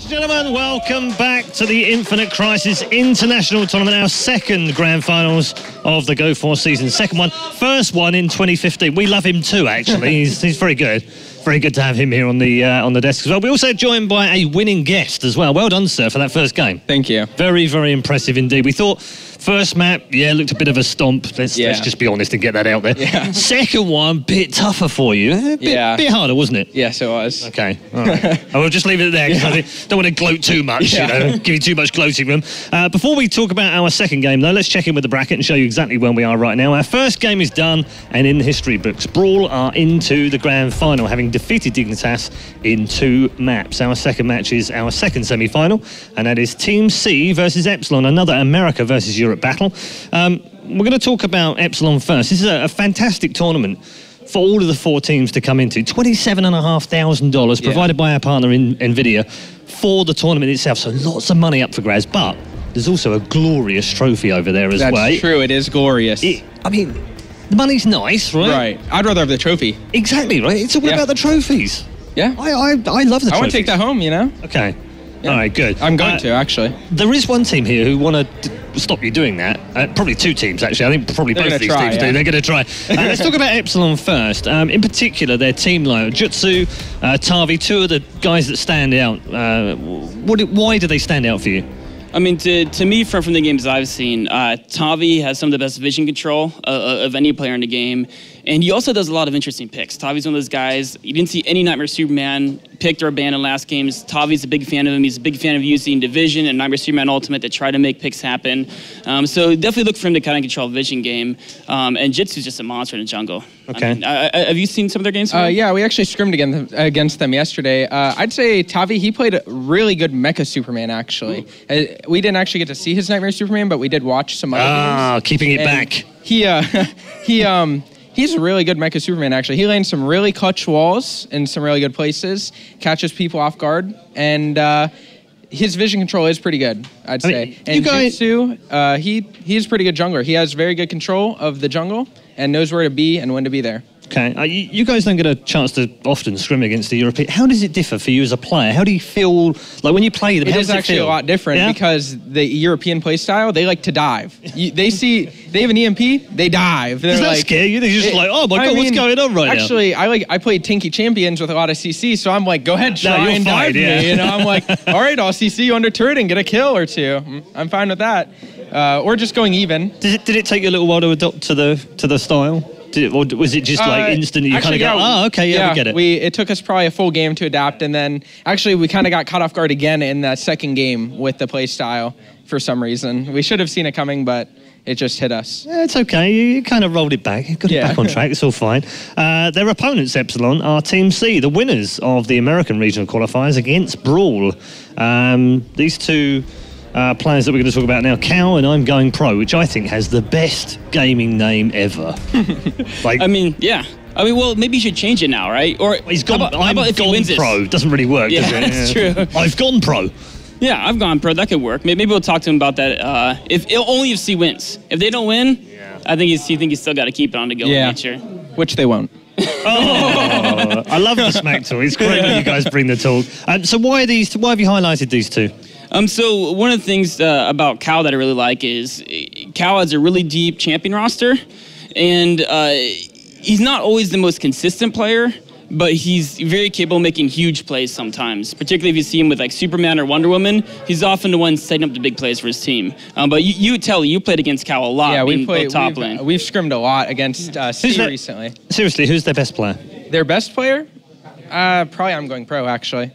Gentlemen, welcome back to the Infinite Crisis International Tournament, our second grand finals of the Go4 season. Second one, first one in 2015. We love him too, actually. He's very good. Very good to have him here on the desk as well. We're also joined by a winning guest as well. Well done, sir, for that first game. Thank you. Very, very impressive indeed. We thought first map, looked a bit of a stomp. Let's just be honest and get that out there. Yeah. Second one, bit tougher for you. A bit harder, wasn't it? Yes, it was. Okay, all right. I will just leave it there because I don't want to gloat too much, give you too much gloating room. Before we talk about our second game, though, let's check in with the bracket and show you exactly where we are right now. Our first game is done, and in the history books, Brawl are into the grand final, having defeated Dignitas in 2 maps. Our second match is our second semi-final, and that is Team C versus Epsilon, another America versus Europe battle. We're going to talk about Epsilon first. This is a fantastic tournament for all of the 4 teams to come into. $27,500 provided by our partner in NVIDIA for the tournament itself. So lots of money up for grabs, but there's also a glorious trophy over there as well. That's true, it is glorious. I mean, the money's nice, right? Right. I'd rather have the trophy. Exactly, right? It's all about the trophies. Yeah. I love the trophies. I want to take that home, Okay. Yeah. All right, good. I'm going to, actually. There is one team here who want to stop you doing that. Probably 2 teams, actually. I think probably both of these teams do. They're going to try. Let's talk about Epsilon first. In particular, their team lineup. Jutsu, Tavi, 2 of the guys that stand out. Why do they stand out for you? I mean, to me, from the games I've seen, Tavi has some of the best vision control of any player in the game. And he also does a lot of interesting picks. Tavi's one of those guys, you didn't see any Nightmare Superman picked or banned in last games. Tavi's a big fan of him. He's a big fan of using Division and Nightmare Superman Ultimate to try to make picks happen. So definitely look for him to kind of control vision game. And Jitsu's just a monster in the jungle. Okay. I mean, have you seen some of their games? Yeah, we actually scrimmed against them yesterday. I'd say Tavi, he played a really good Mecha Superman, actually. We didn't actually get to see his Nightmare Superman, but we did watch some other games. Keeping it back. He's a really good Mecha Superman, actually. He lands some really clutch walls in some really good places, catches people off guard, and his vision control is pretty good, I'd say. And Jitsu, he's a pretty good jungler. He has very good control of the jungle and knows where to be and when to be there. Okay, you guys don't get a chance to often scrim against the European. How does it differ for you as a player? How do you feel, like when you play them? It is actually a lot different because the European play style, they like to dive. They have an EMP, they dive. Does that scare you? They're just like, oh my God, what's going on right now? Actually, I played Tinky Champions with a lot of CC, so I'm like, go ahead, try and dive me. You know, I'm like, all right, I'll CC you under turret and get a kill or 2. I'm fine with that. Or just going even. Did it take you a little while to adopt to the style? Or was it just like instant? You kind of go, we get it. It took us probably a full game to adapt, and then actually we kind of got caught off guard again in that second game with the play style for some reason. We should have seen it coming, but it just hit us. Yeah, it's okay. You kind of rolled it back. You got it back on track. It's all fine. Their opponents, Epsilon, are Team C, the winners of the American regional qualifiers against Brawl. These 2 players that we're going to talk about now, Cal and I'm Going Pro, which I think has the best gaming name ever. I mean, well, maybe you should change it now, right? Or he's gone. I'm gone pro. Doesn't really work, does it? That's true. I've gone pro. Yeah, I've gone pro. That could work. Maybe we'll talk to him about that. Only if C wins. If they don't win, I think he's still got to keep it on the go nature. Which they won't. I love the smack talk. It's great when you guys bring the talk. So why have you highlighted these 2? So one of the things about Cal that I really like is Cal has a really deep champion roster, and he's not always the most consistent player, but he's very capable of making huge plays sometimes, particularly if you see him with like Superman or Wonder Woman. He's often the one setting up the big plays for his team. But you played against Cal a lot. Yeah, we've scrimmed a lot against C recently. Seriously, who's their best player? Their best player? Probably I'm Going Pro, actually.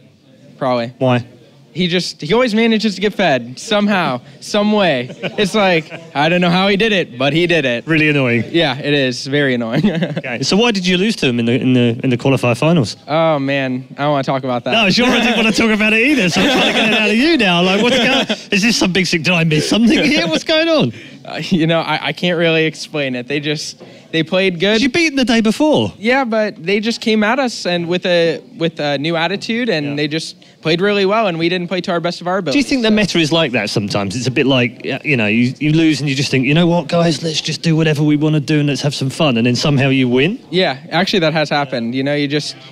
Probably. Why? He always manages to get fed somehow, some way. It's like, I don't know how he did it, but he did it. Really annoying. Yeah, it is very annoying. Okay. So why did you lose to him in the qualifier finals? Oh man, I don't want to talk about that. No, sure I didn't want to talk about it either. So I'm trying to get it out of you now. Like, what's going on? Is this some big thing? Did I miss something here? What's going on? I can't really explain it. They played good. You beat them the day before. Yeah, but they just came at us and with a new attitude, and they just played really well, and we didn't play to our best of our ability. Do you think the meta is like that sometimes? It's a bit like, you lose and you just think, you know what, guys, let's just do whatever we want to do and let's have some fun, and then somehow you win? Yeah, actually that has happened. You're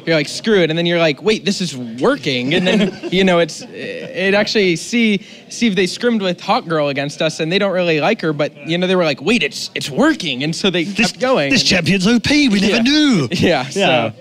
like, screw it, and then you're like, wait, this is working, and then, it actually see if they scrimmed with Hawk Girl against us, and they don't really like her, but they were like, wait, it's working, and so they kept going. This champion's OP. We never knew. Yeah. So,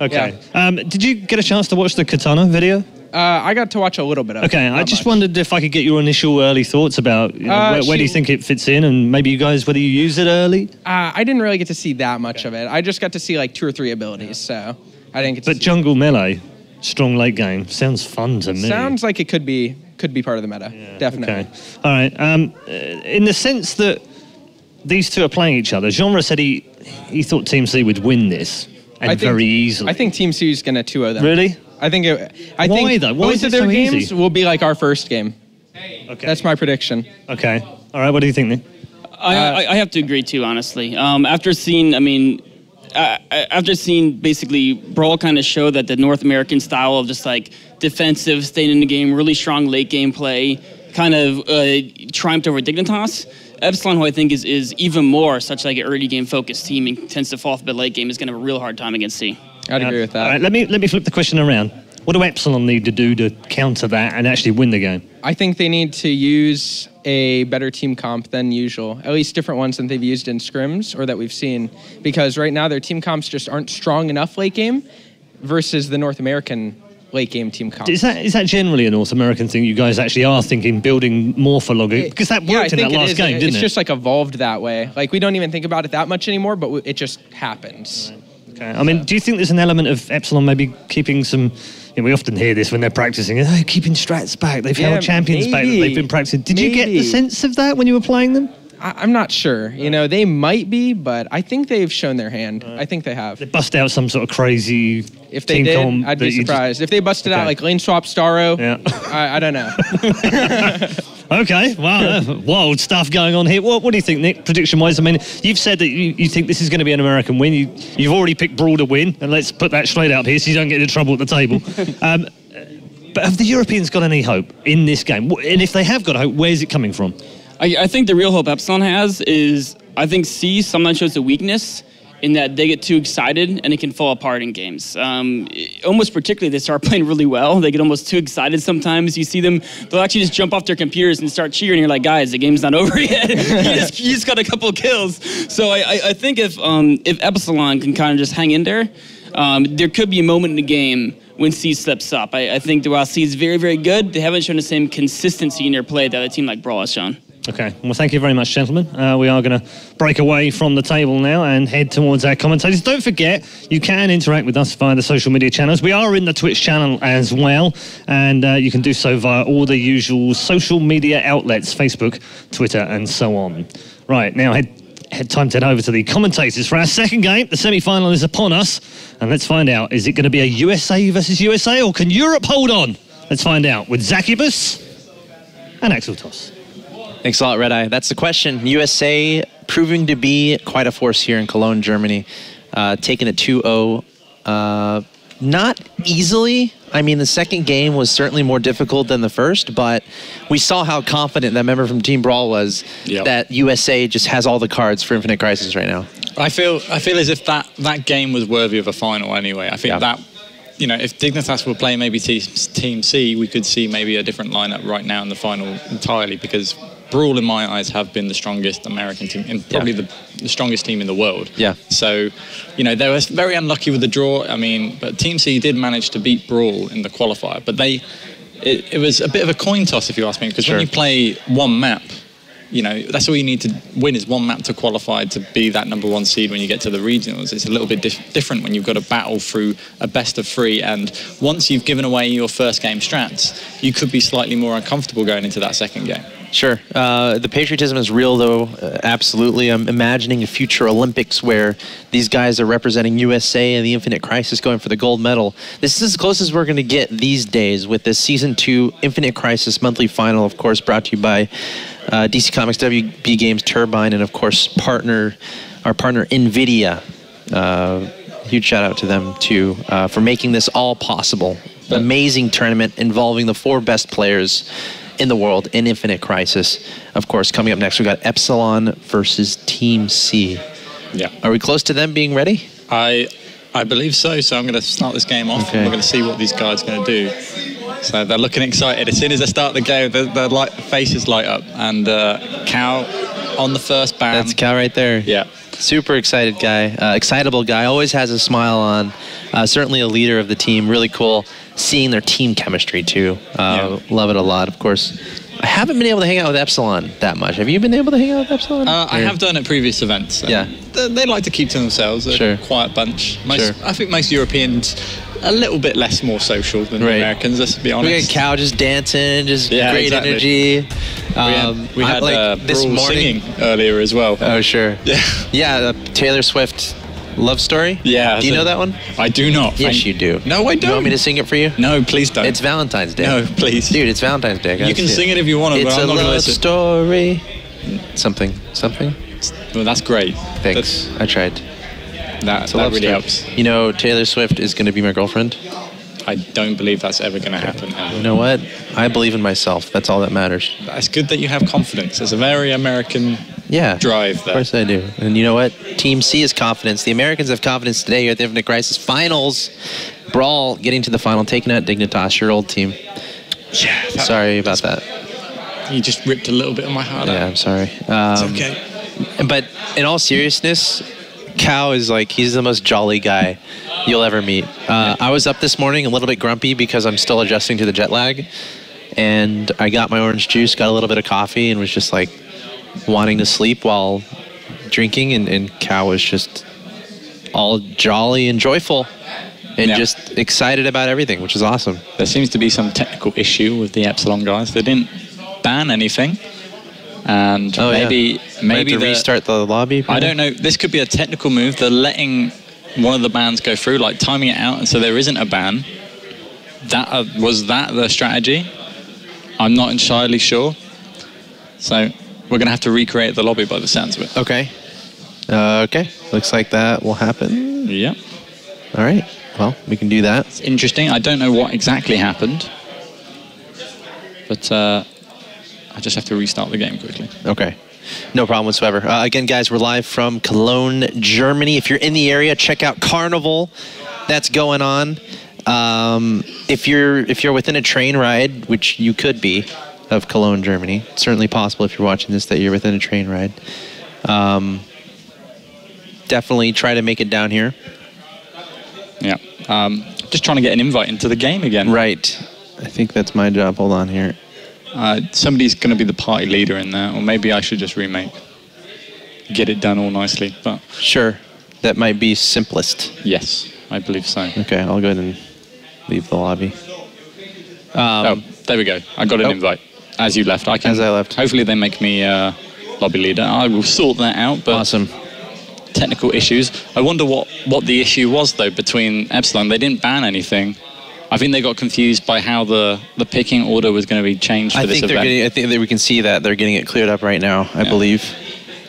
okay. Yeah. Did you get a chance to watch the Katana video? I got to watch a little bit of it. Okay, I just wondered if I could get your initial early thoughts about where do you think it fits in, and maybe you guys, whether you use it early? I didn't really get to see that much of it. I just got to see like 2 or 3 abilities, so I didn't get to see. But jungle melee, strong late game, sounds fun to me. Sounds like it could be part of the meta, definitely. Okay, all right. In the sense that these two are playing each other, Genre said he thought Team C would win this, and very easily. I think Team C is going to 2-0 them. Really? I think Why though? Why both of their games will be like our first game. Okay. That's my prediction. Okay. All right. What do you think, Nick? I have to agree too, honestly. After seeing basically Brawl kind of show that the North American style of just like defensive, staying in the game, really strong late game play, kind of triumphed over Dignitas. Epsilon, who I think is even more such like an early game focused team and tends to fall off the late game, is going to have a real hard time against C. I'd agree with that. All right, let me flip the question around. What do Epsilon need to do to counter that and actually win the game? I think they need to use a better team comp than usual, at least different ones than they've used in scrims or that we've seen, because right now their team comps just aren't strong enough late game versus the North American late game team comp. Is that generally a North American thing? You guys actually are thinking building more for logic? Because that worked in that last game, didn't it? It's just like evolved that way. Like we don't even think about it that much anymore, but it just happens. Right. Okay. I mean, do you think there's an element of Epsilon maybe keeping some... we often hear this when they're practicing. Keeping strats back. They've held champions back that they've been practicing. Did you get the sense of that when you were playing them? I'm not sure. They might be, but I think they've shown their hand. I think they have. They bust out some sort of crazy... If they did, I'd be surprised. If they busted out like lane swap Starro, I don't know. Okay, wow, wild stuff going on here. What do you think, Nick, prediction-wise? I mean, you've said that you think this is going to be an American win. You've already picked Brawl to win, and let's put that straight up here so you don't get into trouble at the table. But have the Europeans got any hope in this game? And if they have got hope, where's it coming from? I think the real hope Epsilon has is, I think C sometimes shows a weakness in that they get too excited and it can fall apart in games. Almost particularly, they start playing really well. They get almost too excited sometimes. You see them, they'll actually just jump off their computers and start cheering. You're like, guys, the game's not over yet. you just got a couple of kills. So I think if Epsilon can kind of just hang in there, there could be a moment in the game when C slips up. I think that while C is very, very good, they haven't shown the same consistency in their play that a team like Brawl has shown. Okay, well, thank you very much, gentlemen. We are going to break away from the table now and head towards our commentators. Don't forget, you can interact with us via the social media channels. We are in the Twitch channel as well, and you can do so via all the usual social media outlets, Facebook, Twitter, and so on. Right, now head time to head over to the commentators for our second game. The semi-final is upon us, and let's find out, is it going to be a USA versus USA, or can Europe hold on? Let's find out with Zacubus and Axel Toss. Thanks a lot, Red Eye. That's the question. USA proving to be quite a force here in Cologne, Germany. Taking a 2-0. Not easily. I mean, the second game was certainly more difficult than the first, but we saw how confident that member from Team Brawl was that USA just has all the cards for Infinite Crisis right now. I feel as if that game was worthy of a final anyway. I think that... if Dignitas were playing maybe Team C, we could see maybe a different lineup right now in the final entirely, because Brawl, in my eyes, have been the strongest American team and probably the strongest team in the world. Yeah. So, they were very unlucky with the draw. I mean, but Team C did manage to beat Brawl in the qualifier, but it was a bit of a coin toss, if you ask me, because when you play one map, that's all you need to win is one map to qualify to be that #1 seed when you get to the regionals. It's a little bit different when you've got to battle through a best of 3, and once you've given away your first game strats, you could be slightly more uncomfortable going into that second game. Sure. The patriotism is real, though. Absolutely. I'm imagining a future Olympics where these guys are representing USA and the Infinite Crisis going for the gold medal. This is as close as we're going to get these days with this Season 2 Infinite Crisis monthly final, of course, brought to you by DC Comics, WB Games, Turbine, and, of course, our partner NVIDIA. Huge shout out to them, too, for making this all possible. Amazing tournament involving the 4 best players in the world in Infinite Crisis. Of course, coming up next, we got Epsilon versus Team C. Yeah. Are we close to them being ready? I believe so. So I'm going to start this game off. Okay. We're going to see what these guys are going to do. So they're looking excited. As soon as they start the game, the faces light up. And Cal on the first ban. That's Cal right there. Yeah. Super excited guy, excitable guy, always has a smile on. Certainly a leader of the team. Really cool seeing their team chemistry too. Love it a lot, of course. I haven't been able to hang out with Epsilon that much. Have you been able to hang out with Epsilon? I have done at previous events. Yeah. They like to keep to themselves. They're a quiet bunch. I think most Europeans a little bit more social than the Americans, let's be honest. We had Cal just dancing, just great energy. We had this morning singing earlier as well. Oh, sure. Yeah. Yeah, Taylor Swift love story? Yeah. Do you know that one? I do not. Yes, you do. No, I don't. You want me to sing it for you? No, please don't. It's Valentine's Day. No, please. Dude, it's Valentine's Day. You can sing it if you want to, but I'm not going to listen. It's a love story. Something. Well, that's great. Thanks. I tried. That really helps. You know, Taylor Swift is going to be my girlfriend. I don't believe that's ever going to happen. Ever. You know what? I believe in myself. That's all that matters. It's good that you have confidence. It's a very American drive there. Of course I do. And you know what? Team C is confidence. The Americans have confidence today here at the Infinite Crisis Finals. Brawl getting to the final, taking out Dignitas, your old team. Yeah. Sorry about that. You just ripped a little bit of my heart out. Yeah, I'm sorry. It's okay. But in all seriousness, Cow is he's the most jolly guy you'll ever meet. I was up this morning a little bit grumpy because I'm still adjusting to the jet lag. And I got my orange juice, got a little bit of coffee, and was just wanting to sleep while drinking. And Cow was just all jolly and joyful and just excited about everything, which is awesome. There seems to be some technical issue with the Epsilon guys. They didn't ban anything. And maybe to restart the lobby. I don't know. This could be a technical move. They're letting one of the bans go through, timing it out, and so there isn't a ban. Was that the strategy? I'm not entirely sure. So we're going to have to recreate the lobby by the sounds of it. Okay. Okay. Looks like that will happen. Yeah. All right. Well, we can do that. It's interesting. I don't know what exactly happened, but I just have to restart the game quickly. Okay. No problem whatsoever. Again, guys, we're live from Cologne, Germany. If you're in the area, check out Carnival. That's going on. If you're within a train ride, which you could be, of Cologne, Germany, it's certainly possible if you're watching this that you're within a train ride. Definitely try to make it down here. Yeah. Just trying to get an invite into the game again. Right. I think that's my job. Hold on here. Somebody's going to be the party leader in there, or maybe I should just remake. Get it done all nicely. But sure. That might be simplest. Yes, I believe so. Okay, I'll go ahead and leave the lobby. There we go. I got an invite. As you left. As I left. Hopefully they make me lobby leader. I will sort that out. But awesome. Technical issues. I wonder what the issue was, though, between Epsilon. They didn't ban anything. I think they got confused by how the picking order was going to be changed for this event. I think that we can see that they're getting it cleared up right now, I believe.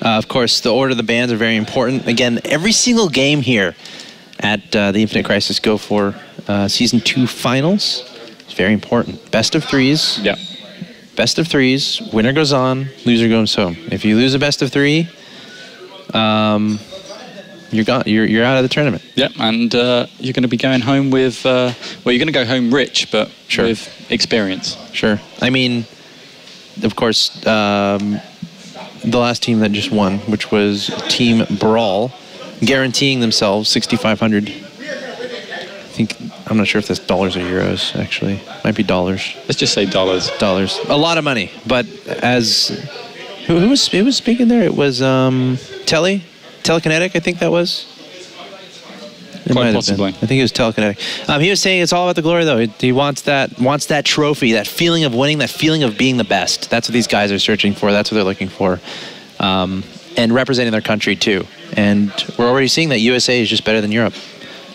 Of course, the order of the bans are very important. Again, every single game here at the Infinite Crisis Go4 Season 2 Finals is very important. Best of threes. Yeah. Best of threes. Winner goes on, loser goes home. If you lose a best of three, you're gone. You're out of the tournament. Yep, and you're going to be going home with, you're going to go home rich, but with experience. Sure. I mean, of course, the last team that just won, which was Team Brawl, guaranteeing themselves 6,500. I'm not sure if that's dollars or euros, actually. Might be dollars. Let's just say dollars. Dollars. A lot of money, but as... Who was speaking there? It was Telekinetic, I think that was. Quite possibly. I think it was Telekinetic. He was saying it's all about the glory, though. He wants that trophy, that feeling of winning, that feeling of being the best. That's what these guys are searching for. That's what they're looking for. And representing their country, too. And we're already seeing that USA is just better than Europe.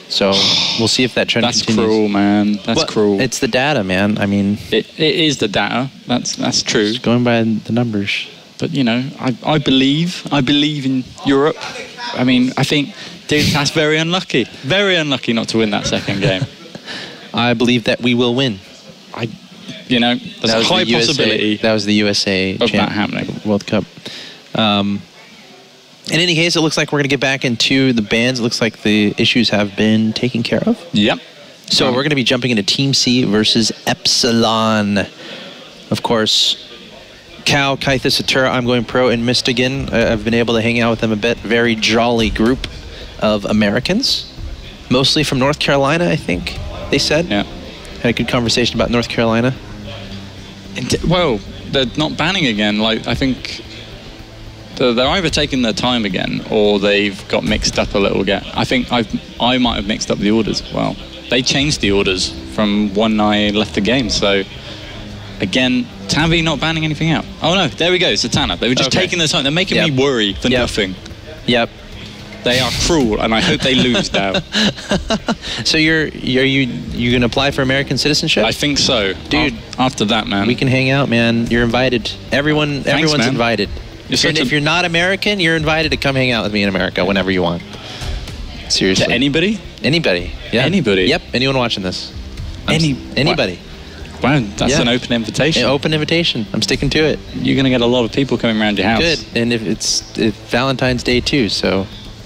So we'll see if that trend continues. That's cruel, man. That's cruel. It's the data, man. I mean... It is the data. That's true. Just going by the numbers. But, I believe in Europe. I mean, I think that's very unlucky. Very unlucky not to win that second game. I believe that we will win. There's a high possibility. That was the USA of that happening. World Cup. In any case, it looks like we're going to get back into the bans. It looks like the issues have been taken care of. Yep. So we're going to be jumping into Team C versus Epsilon. Of course, Cal, Kaithus, Satura, I'm going pro in Michigan. I've been able to hang out with them a bit. Very jolly group of Americans, mostly from North Carolina, I think they said. Yeah. Had a good conversation about North Carolina. Well, they're not banning again. Like, I think they're either taking their time again or they've got mixed up a little again. I think I might have mixed up the orders as well. They changed the orders from when I left the game, so again, Tavi not banning anything out. Oh no, there we go, Zatanna. They were just taking their time. They're making me worry for nothing. Yep. They are cruel, and I hope they lose now. So you gonna apply for American citizenship? I think so, dude. After that, man, we can hang out, man. You're invited. Everyone's man. invited. If you're not American, you're invited to come hang out with me in America whenever you want. Seriously. To anybody? Anybody. Yeah. Anybody? Yep. Anyone watching this? Anybody. Wow, that's an open invitation. An open invitation. I'm sticking to it. You're gonna get a lot of people coming around your house. Good. And if it's Valentine's Day too, so.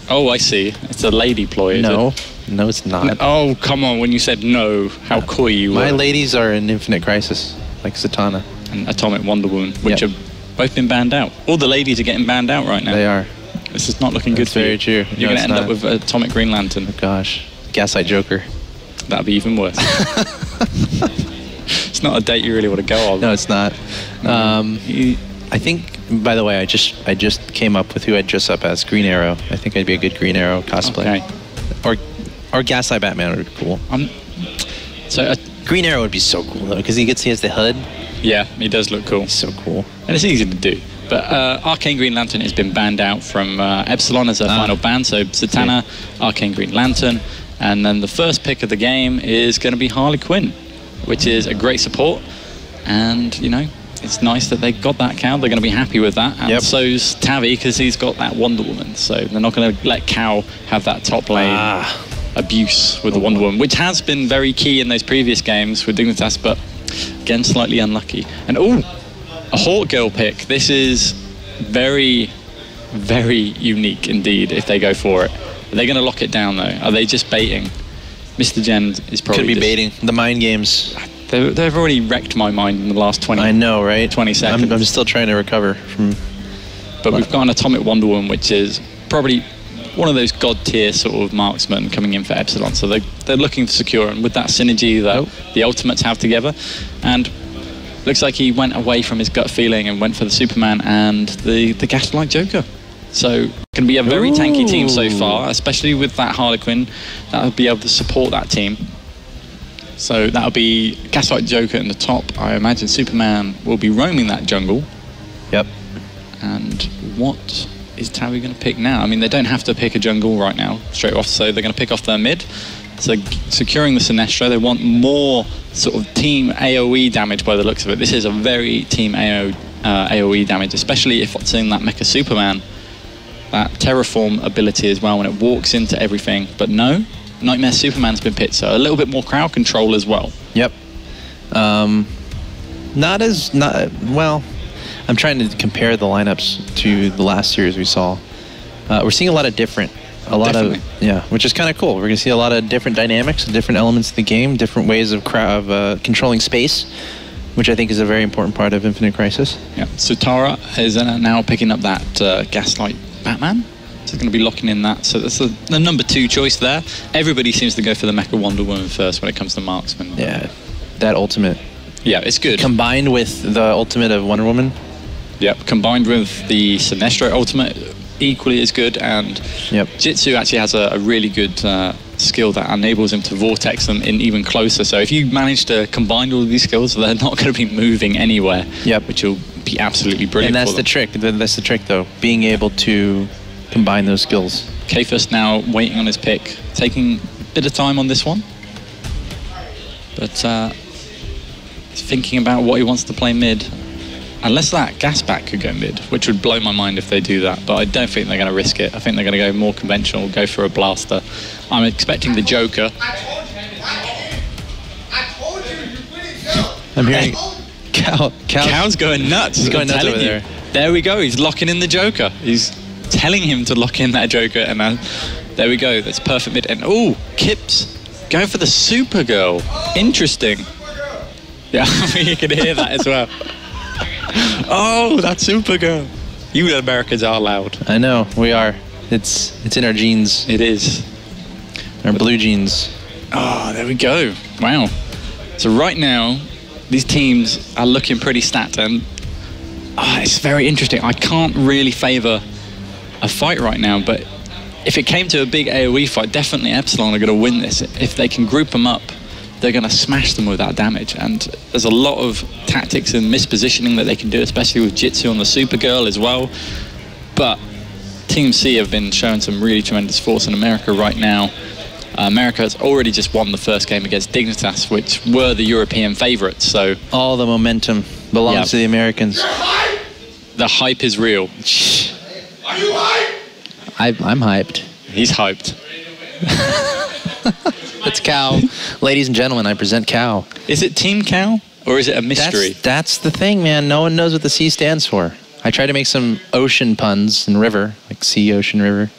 Oh, I see. It's a lady ploy, is it? No, it's not. Oh, come on. When you said no, how coy you were. My ladies are in Infinite Crisis, like Zatanna. And Atomic Wonder Woman, which have both been banned out. All the ladies are getting banned out right now. They are. This is not looking good for you. That's very true. You're going to end up with Atomic Green Lantern. Oh, gosh. Gaslight Joker. That'd be even worse. It's not a date you really want to go on. No, it's not. I think, by the way, I just came up with who I'd dress up as. Green Arrow. I think I'd be a good Green Arrow cosplay. Okay. Or Gaslight Batman would be cool. Green Arrow would be so cool, though, because he has the hood. Yeah, he does look cool. He's so cool. And it's easy to do. But Arcane Green Lantern has been banned out from Epsilon as a final ban. So Zatanna, Arcane Green Lantern. And then the first pick of the game is going to be Harley Quinn, which is a great support. And, you know, it's nice that they got that Cow. They're going to be happy with that. And so's Tavi, because he's got that Wonder Woman. So they're not going to let Cow have that top lane abuse with the Wonder Woman, which has been very key in those previous games with Dignitas, but again, slightly unlucky. And a Hawk Girl pick. This is very, very unique indeed if they go for it. Are they going to lock it down, though? Are they just baiting? Mr. Gen is probably... Could be baiting. The mind games. They've already wrecked my mind in the last 20 I know, right? 20 seconds. I'm still trying to recover from... But we've got an Atomic Wonder Woman, which is probably one of those god-tier sort of marksmen coming in for Epsilon. So they're looking for secure, and with that synergy that the Ultimates have together. And looks like he went away from his gut feeling and went for the Superman and the Gaslight Joker. So going to be a very tanky team so far, especially with that Harlequin. That'll be able to support that team. So that'll be Gaslight Joker in the top. I imagine Superman will be roaming that jungle. Yep. And what is Tavi going to pick now? I mean, they don't have to pick a jungle right now, straight off, so they're going to pick off their mid. So securing the Sinestro, they want more sort of team AoE damage by the looks of it. This is a very team AoE damage, especially if it's in that Mecha Superman. That Terraform ability as well when it walks into everything. But no, Nightmare Superman's been picked, so a little bit more crowd control as well. Yep. Well, I'm trying to compare the lineups to the last series we saw. We're seeing a lot of different. Which is kind of cool. We're going to see a lot of different dynamics, different elements of the game, different ways of controlling space, which I think is a very important part of Infinite Crisis. Yeah, so Tara is now picking up that Gaslight Batman. So going to be locking in that. So that's the number 2 choice there. Everybody seems to go for the Mecha Wonder Woman first when it comes to marksman. Yeah, that ultimate. Yeah, it's good. Combined with the ultimate of Wonder Woman. Yep, combined with the Sinestro ultimate, equally as good. And Jitsu actually has a really good skill that enables him to vortex them in even closer. So if you manage to combine all of these skills, they're not going to be moving anywhere. Yep. Which will be absolutely brilliant. And that's the trick. That's the trick, though. Being able to combine those skills. Kafus now waiting on his pick, taking a bit of time on this one, but he's thinking about what he wants to play mid. Unless that Gasback could go mid, which would blow my mind if they do that, but I don't think they're going to risk it. I think they're going to go more conventional, go for a blaster. I'm expecting the Joker. I'm hearing Cow's going nuts. He's going nuts over there. There we go. He's locking in the Joker. He's telling him to lock in that Joker, and there we go. That's perfect mid. And Kips Going for the Supergirl. Interesting. Yeah, I mean, you can hear that as well. Oh, that Supergirl. You Americans are loud. I know, we are. It's in our genes. It is. Our blue jeans. Oh, there we go. Wow. So right now, these teams are looking pretty stacked, and it's very interesting. I can't really favour a fight right now, but if it came to a big AoE fight, definitely Epsilon are going to win this. If they can group them up, they're going to smash them with that damage. And there's a lot of tactics and mispositioning that they can do, especially with Jitsu on the Supergirl as well. But Team C have been showing some really tremendous force in America right now. America has already just won the first game against Dignitas, which were the European favourites. So all the momentum belongs to the Americans. The hype is real. Are you hyped? I'm hyped. He's hyped. It's Cow. Ladies and gentlemen, I present Cow. Is it Team Cow or is it a mystery? That's the thing, man. No one knows what the C stands for. I try to make some ocean puns and river, like sea, ocean, river.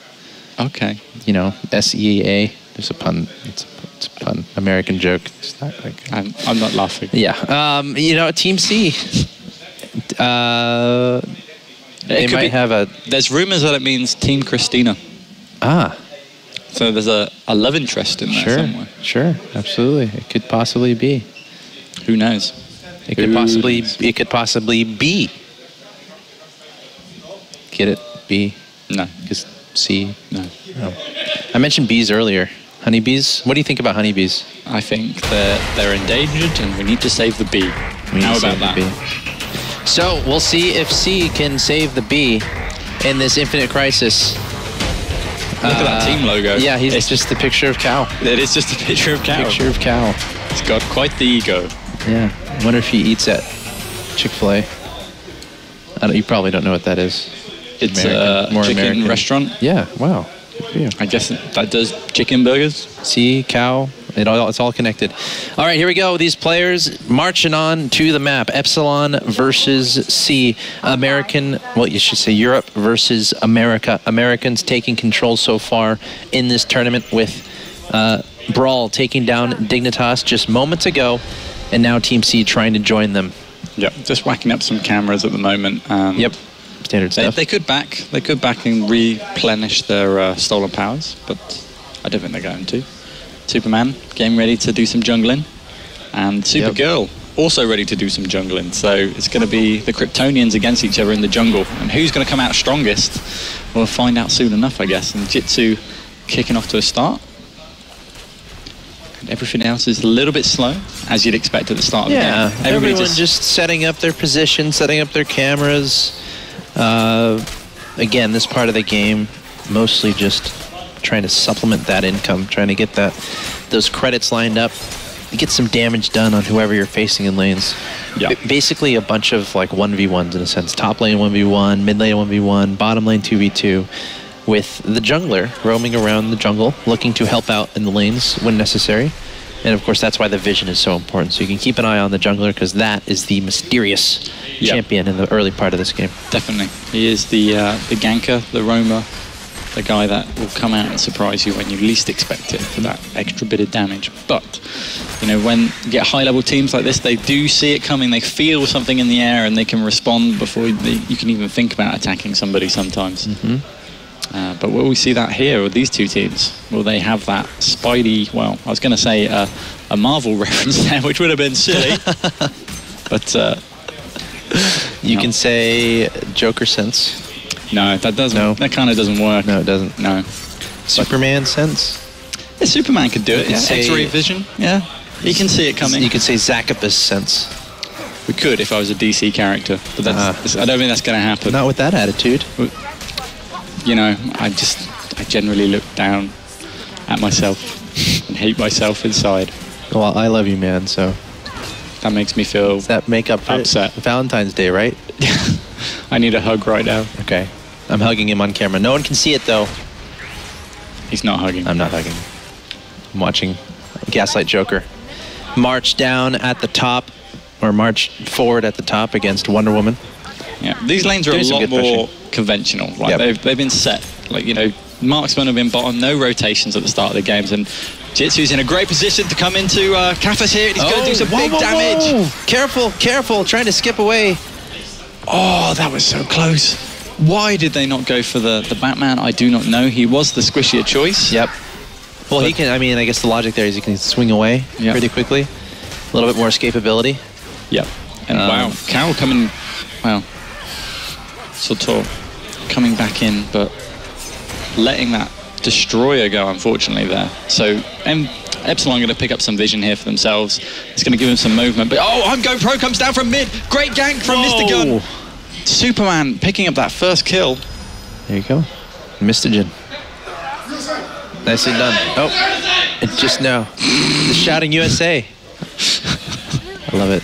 Okay. You know, SEA. There's a pun. It's a pun. American joke. It's not like I'm not laughing. Yeah. You know, Team C. They might have a... There's rumors that it means Team Christina. Ah. So there's a love interest in there somewhere. Sure, absolutely. It could possibly be. Who knows? It could possibly be. Get it? B. No. Because C. No. I mentioned bees earlier. Honeybees. What do you think about honeybees? I think they're endangered and we need to save the bee. How about that? So we'll see if C can save the bee in this Infinite Crisis. Look at that team logo. Yeah, it's just the picture of Cow. It is just a picture of Cow. Picture of Cow. It's got quite the ego. Yeah. I wonder if he eats at Chick-fil-A. You probably don't know what that is. It's a chicken American restaurant. Yeah. Wow. Good for you. I guess that does chicken burgers. See, Cow. It's all connected. All right, here we go. These players marching on to the map. Epsilon versus C. You should say Europe versus America. Americans taking control so far in this tournament with Brawl taking down Dignitas just moments ago, and now Team C trying to join them. Yep, just whacking up some cameras at the moment. Yep, standard stuff. They could back and replenish their stolen powers, but I don't think they're going to. Superman getting ready to do some jungling, and Supergirl also ready to do some jungling. So it's going to be the Kryptonians against each other in the jungle, and who's going to come out strongest? We'll find out soon enough, I guess. And Jitsu kicking off to a start, and everything else is a little bit slow, as you'd expect at the start of the game. Yeah, everyone just setting up their position, setting up their cameras. Again, this part of the game, mostly just trying to supplement that income, trying to get those credits lined up, get some damage done on whoever you're facing in lanes. Yeah. Basically a bunch of like 1v1s in a sense. Top lane 1v1, mid lane 1v1, bottom lane 2v2, with the jungler roaming around the jungle, looking to help out in the lanes when necessary. And of course, that's why the vision is so important. So you can keep an eye on the jungler, because that is the mysterious champion in the early part of this game. Definitely. He is the ganker, the roamer, the guy that will come out and surprise you when you least expect it for that extra bit of damage. But, you know, when you get high-level teams like this, they do see it coming. They feel something in the air and they can respond before you can even think about attacking somebody sometimes. But will we see that here with these two teams? Will they have that Spidey, well, I was going to say a Marvel reference there, which would have been silly. But you can say Joker sense. No, that doesn't. No. That kind of doesn't work. No, it doesn't. No. Superman sense? Yeah, Superman could do it. Yeah. X-ray vision. Yeah. He can see it coming. You could say Zacapus sense. We could if I was a DC character, but that's, I don't think that's going to happen. Not with that attitude. You know, I generally look down at myself and hate myself inside. Well, I love you, man, so... That makes me feel Does that make up for upset. Valentine's Day, right? I need a hug right now. Okay. I'm hugging him on camera. No one can see it, though. He's not hugging. I'm not hugging. I'm watching Gaslight Joker march down at the top, or march forward at the top against Wonder Woman. Yeah, these lanes are a lot more conventional. Like they've been set. Like, you know, marksmen have been bottom, no rotations at the start of the games, and Jitsu's in a great position to come into Kafas here. He's going to do some big damage. Careful, careful, trying to skip away. Oh, that was so close. Why did they not go for the Batman? I do not know. He was the squishier choice. Yep. Well, he can, I mean, I guess the logic there is he can swing away pretty quickly. A little bit more escapability. Yep. And wow, Cal coming, wow. Soto coming back in, but letting that destroyer go, unfortunately, there. So Epsilon going to pick up some vision here for themselves. It's going to give them some movement. But I'm Go Pro comes down from mid. Great gank from Mr. Gun. Superman picking up that first kill. There you go. Mystogen. Nicely done. Oh, and just now. The shouting USA. I love it.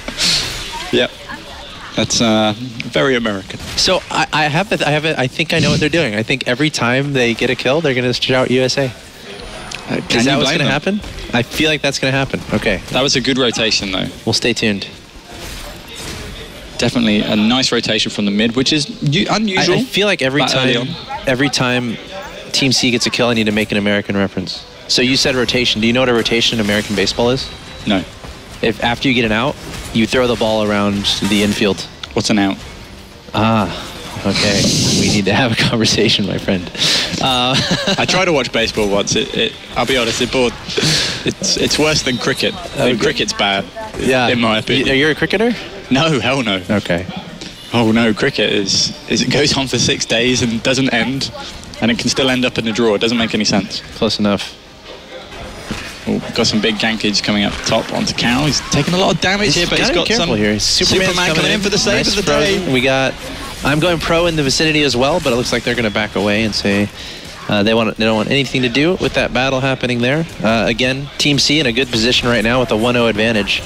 Yep. That's very American. So I think I know what they're doing. I think every time they get a kill, they're going to shout USA. Is that what's going to happen? I feel like that's going to happen. Okay. That was a good rotation, though. We'll stay tuned. Definitely a nice rotation from the mid, which is unusual. I feel like every time Team C gets a kill, I need to make an American reference. So you said rotation. Do you know what a rotation in American baseball is? No. If after you get an out, you throw the ball around the infield. What's an out? Okay. We need to have a conversation, my friend. I tried to watch baseball once. I'll be honest, it bored. It's worse than cricket. Cricket's bad. Yeah. In my opinion. Are you a cricketer? No, hell no. Okay. Oh no, cricket is it goes on for 6 days and doesn't end, and it can still end up in a draw. It doesn't make any sense. Close enough. Oh, got some big gankage coming up top onto Cal. He's taking a lot of damage here, but he's got some here. Superman coming in for the save of the day. We got I'm Going Pro in the vicinity as well, but it looks like they're going to back away and say they don't want anything to do with that battle happening there. Again, Team C in a good position right now with a 1-0 advantage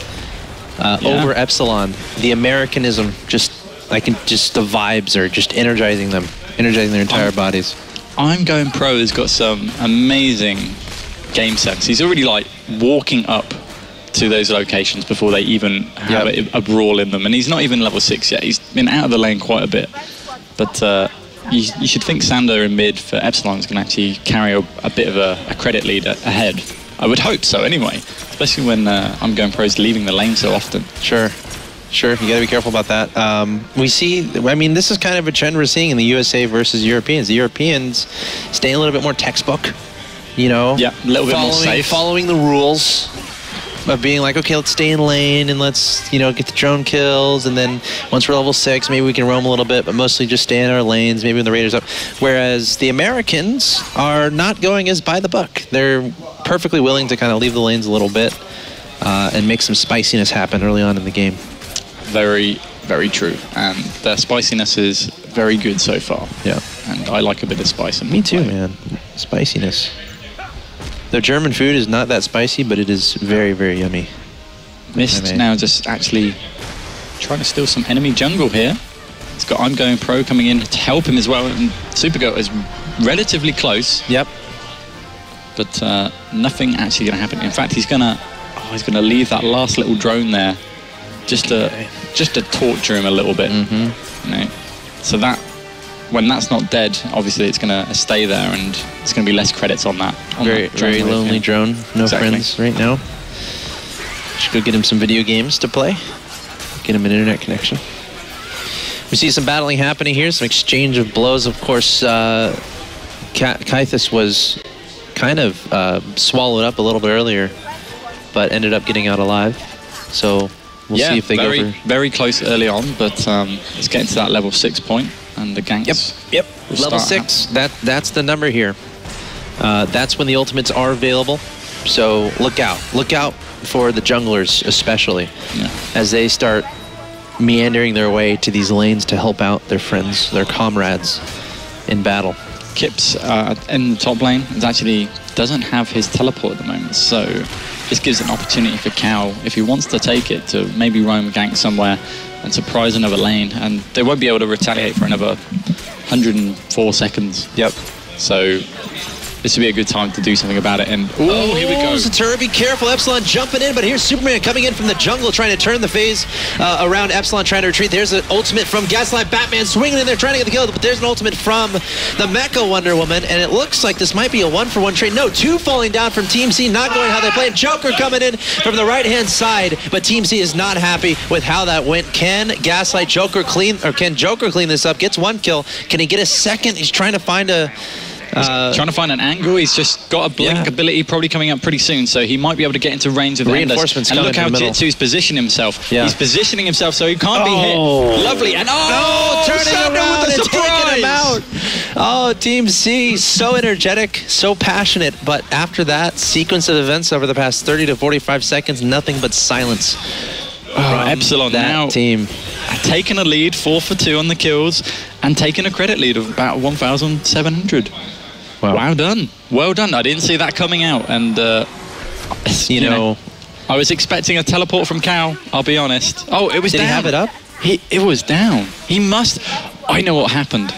over Epsilon. The Americanism, the vibes are just energizing them, energizing their entire bodies. I'm Going Pro has got some amazing game sense. He's already like walking up to those locations before they even have a brawl in them, and he's not even level 6 yet. He's been out of the lane quite a bit, but you should think Sander in mid for Epsilon is going to actually carry a bit of a credit lead ahead. I would hope so anyway, especially when I'm Going Pro is leaving the lane so often. Sure, you got to be careful about that. We see, I mean, this is kind of a trend we're seeing in the USA versus Europeans. The Europeans stay a little bit more textbook, you know? Yeah, a little bit more safe. Following the rules of being like, okay, let's stay in lane and let's, get the drone kills, and then once we're level 6, maybe we can roam a little bit, but mostly just stay in our lanes, maybe when the Raiders up. Whereas the Americans are not going as by the book. They're perfectly willing to kind of leave the lanes a little bit and make some spiciness happen early on in the game. Very, very true. And their spiciness is very good so far. Yeah. And I like a bit of spice. Me too, man. Spiciness. Their German food is not that spicy, but it is very, very yummy. Mist now just actually trying to steal some enemy jungle here. It's got I'm Going Pro coming in to help him as well, and Supergirl is relatively close. Yep. But nothing actually going to happen. In fact, he's gonna leave that last little drone there, just to torture him a little bit. So that. When that's not dead, obviously it's going to stay there, and it's going to be less credits on that. Very lonely drone. No friends right now. Should go get him some video games to play. Get him an internet connection. We see some battling happening here, some exchange of blows. Of course, Kythus was kind of swallowed up a little bit earlier, but ended up getting out alive. So we'll see if they go for... very close early on, but it's getting to that level 6 point. And the ganks. Yep. Level 6. That's the number here. That's when the ultimates are available. So look out for the junglers, especially as they start meandering their way to these lanes to help out their friends, their comrades in battle. Kip's in the top lane doesn't have his teleport at the moment, so this gives an opportunity for Cal, if he wants to take it, to maybe roam gank somewhere and surprise another lane, and they won't be able to retaliate for another 104 seconds. Yep. So this would be a good time to do something about it. And here we go. Zatura, be careful. Epsilon jumping in, but here's Superman coming in from the jungle, trying to turn the phase around Epsilon, trying to retreat. There's an ultimate from Gaslight Batman swinging in there, trying to get the kill, but there's an ultimate from the Mecha Wonder Woman, and it looks like this might be a 1-for-1 trade. No, 2 falling down from Team C, not going how they played. Joker coming in from the right-hand side, but Team C is not happy with how that went. Can Gaslight Joker clean, or can Joker clean this up? Gets 1 kill. Can he get a second? He's trying to find a... trying to find an angle. He's just got a blink ability probably coming up pretty soon, so he might be able to get into range of the reinforcements. And look how Jitsu's positioning himself. Yeah. He's positioning himself so he can't be hit. Lovely. And turning around and taking him out. Oh, Team C, so energetic, so passionate, but after that sequence of events over the past 30 to 45 seconds, nothing but silence. Epsilon now team taking a lead, 4 for 2 on the kills, and taking a credit lead of about 1,700. Wow. Well done. Well done. I didn't see that coming out, and you know, I was expecting a teleport from Cal, I'll be honest. Oh, it was down. Did he have it up? It was down. He must... I know what happened.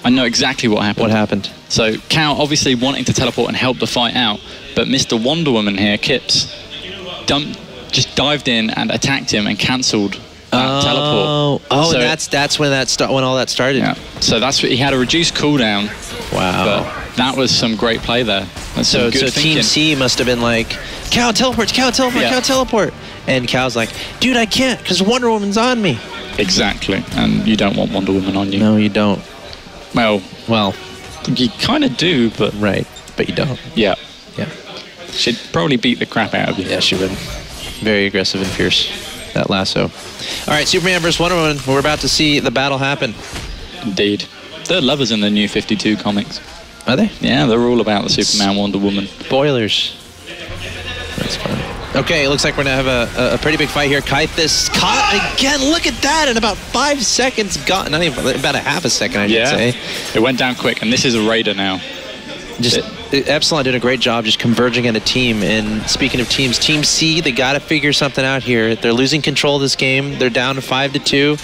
I know exactly what happened. What happened? So Cal obviously wanting to teleport and help the fight out, but Mr. Wonder Woman here, Kips, just dived in and attacked him and cancelled that teleport. Oh, so that's when when all that started. Yeah. So that's what he had, a reduced cooldown. Wow. But that was some great play there. That's so good thinking. Team C must have been like, Cal teleport, Cal teleport, Cal teleport. And Cal's like, dude, I can't because Wonder Woman's on me. Exactly. And you don't want Wonder Woman on you. No, you don't. Well, you kind of do, but... Right, but you don't. Yeah. Yeah. She'd probably beat the crap out of you. Yeah, she would. Very aggressive and fierce, that lasso. All right, Superman versus Wonder Woman. We're about to see the battle happen. Indeed. They're lovers in the new 52 comics. Are they? Yeah, they're all about the Superman, Wonder Woman. Spoilers. That's fun. Okay, it looks like we're going to have a pretty big fight here. Kythus caught again. Look at that. In about 5 seconds, gone. Not even, about a half a second, I should say. It went down quick, and this is a Raider now. Epsilon did a great job just converging at a team. And speaking of teams, Team C, they got to figure something out here. They're losing control of this game. They're down to 5-2,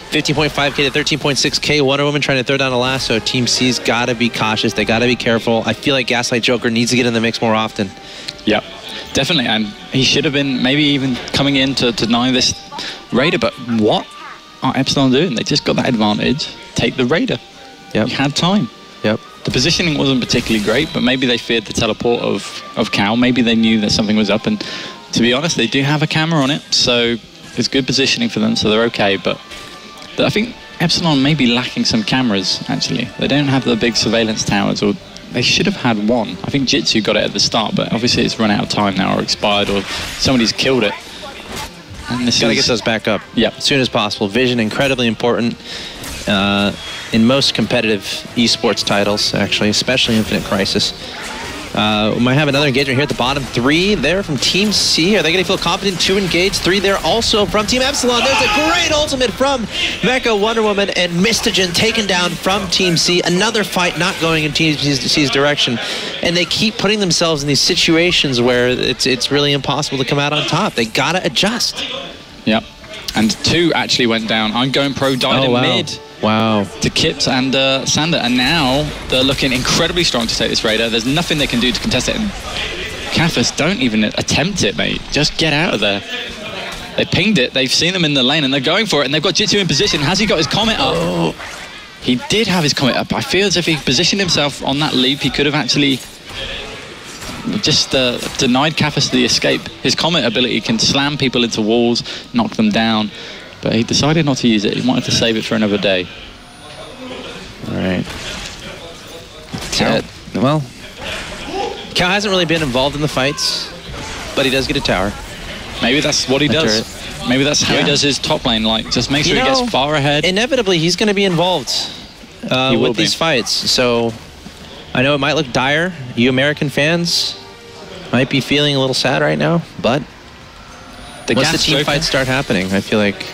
15.5K to 13.6K. Wonder Woman trying to throw down a lasso. Team C's got to be cautious. They got to be careful. I feel like Gaslight Joker needs to get in the mix more often. Yep, definitely. And he should have been maybe even coming in to deny this Raider. But what are Epsilon doing? They just got that advantage. Take the Raider. Yep. You had time. Yep. The positioning wasn't particularly great, but maybe they feared the teleport of Cal. Maybe they knew that something was up. And to be honest, they do have a camera on it, so it's good positioning for them, so they're okay. But I think Epsilon may be lacking some cameras, actually. They don't have the big surveillance towers, or they should have had one. I think Jitsu got it at the start, but obviously it's run out of time now, or expired, or somebody's killed it. And this Gotta get those back up. Yep. As soon as possible. Vision, incredibly important. In most competitive esports titles, actually, especially Infinite Crisis. We might have another engagement here at the bottom. 3 there from Team C. Are they going to feel confident to engage? 3 there also from Team Epsilon. There's a great ultimate from Mecha Wonder Woman, and Mystogen taken down from Team C. Another fight not going in Team C's direction. And they keep putting themselves in these situations where it's really impossible to come out on top. They got to adjust. Yep. And 2 actually went down. I'm going pro died in mid. Wow. To Kips and Sander. And now they're looking incredibly strong to take this Raider. There's nothing they can do to contest it. And Kathas, don't even attempt it, mate. Just get out of there. They pinged it. They've seen them in the lane, and they're going for it. And they've got Jitsu in position. Has he got his comet up? Oh. He did have his comet up. I feel as if he positioned himself on that leap, he could have actually just denied Kathas the escape. His comet ability can slam people into walls, knock them down. But he decided not to use it. He wanted to save it for another day. All right. Well, Cal hasn't really been involved in the fights, but he does get a tower. Maybe that's what he does. Maybe that's how he does his top lane. Like, just make sure he gets far ahead. Inevitably, he's going to be involved with these fights. So I know it might look dire. You American fans might be feeling a little sad right now, but once the team fights start happening, I feel like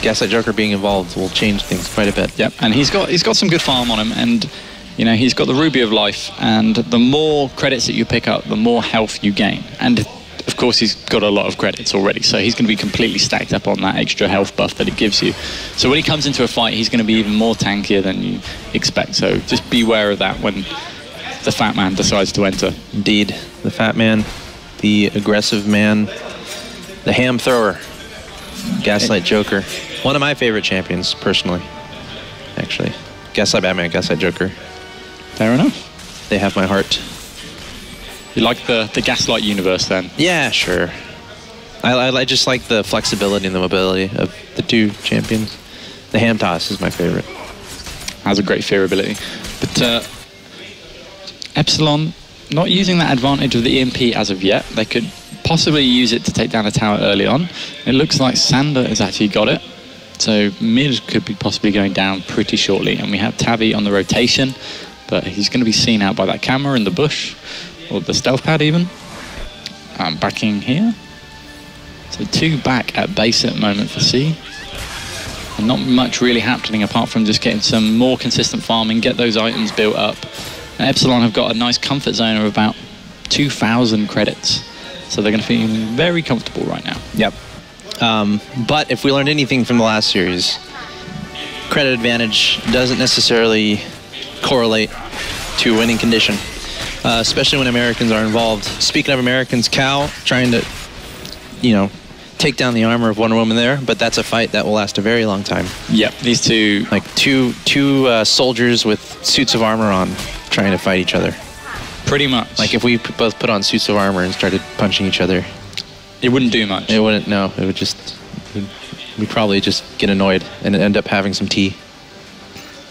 Gaslight Joker being involved will change things quite a bit. Yep, and he's got some good farm on him, and you know he's got the Ruby of Life, and the more credits that you pick up, the more health you gain. And of course, he's got a lot of credits already, so he's going to be completely stacked up on that extra health buff that it gives you. So when he comes into a fight, he's going to be even more tankier than you expect. So just beware of that when the fat man decides to enter. Indeed. The fat man, the aggressive man, the ham thrower, Gaslight Joker. One of my favorite champions, personally, actually. Gaslight Batman, Gaslight Joker. Fair enough. They have my heart. You like the Gaslight universe, then? Yeah, sure. I just like the flexibility and the mobility of the two champions. The ham toss is my favorite. Has a great fear ability. But Epsilon, not using that advantage of the EMP as of yet. They could possibly use it to take down a tower early on. It looks like Sander has actually got it. So mid could be possibly going down pretty shortly. And we have Tavi on the rotation, but he's going to be seen out by that camera in the bush, or the stealth pad even. Backing here. So 2 back at base at the moment for C. And not much really happening apart from just getting some more consistent farming, get those items built up. And Epsilon have got a nice comfort zone of about 2,000 credits. So they're going to feel very comfortable right now. Yep. But if we learned anything from the last series, credit advantage doesn't necessarily correlate to winning condition, especially when Americans are involved. Speaking of Americans, Cal trying to, take down the armor of Wonder Woman there, but that's a fight that will last a very long time. Yep, these two... Like two soldiers with suits of armor on trying to fight each other. Pretty much. Like if we both put on suits of armor and started punching each other. It wouldn't do much. It wouldn't, no. It would just... We'd probably just get annoyed and end up having some tea.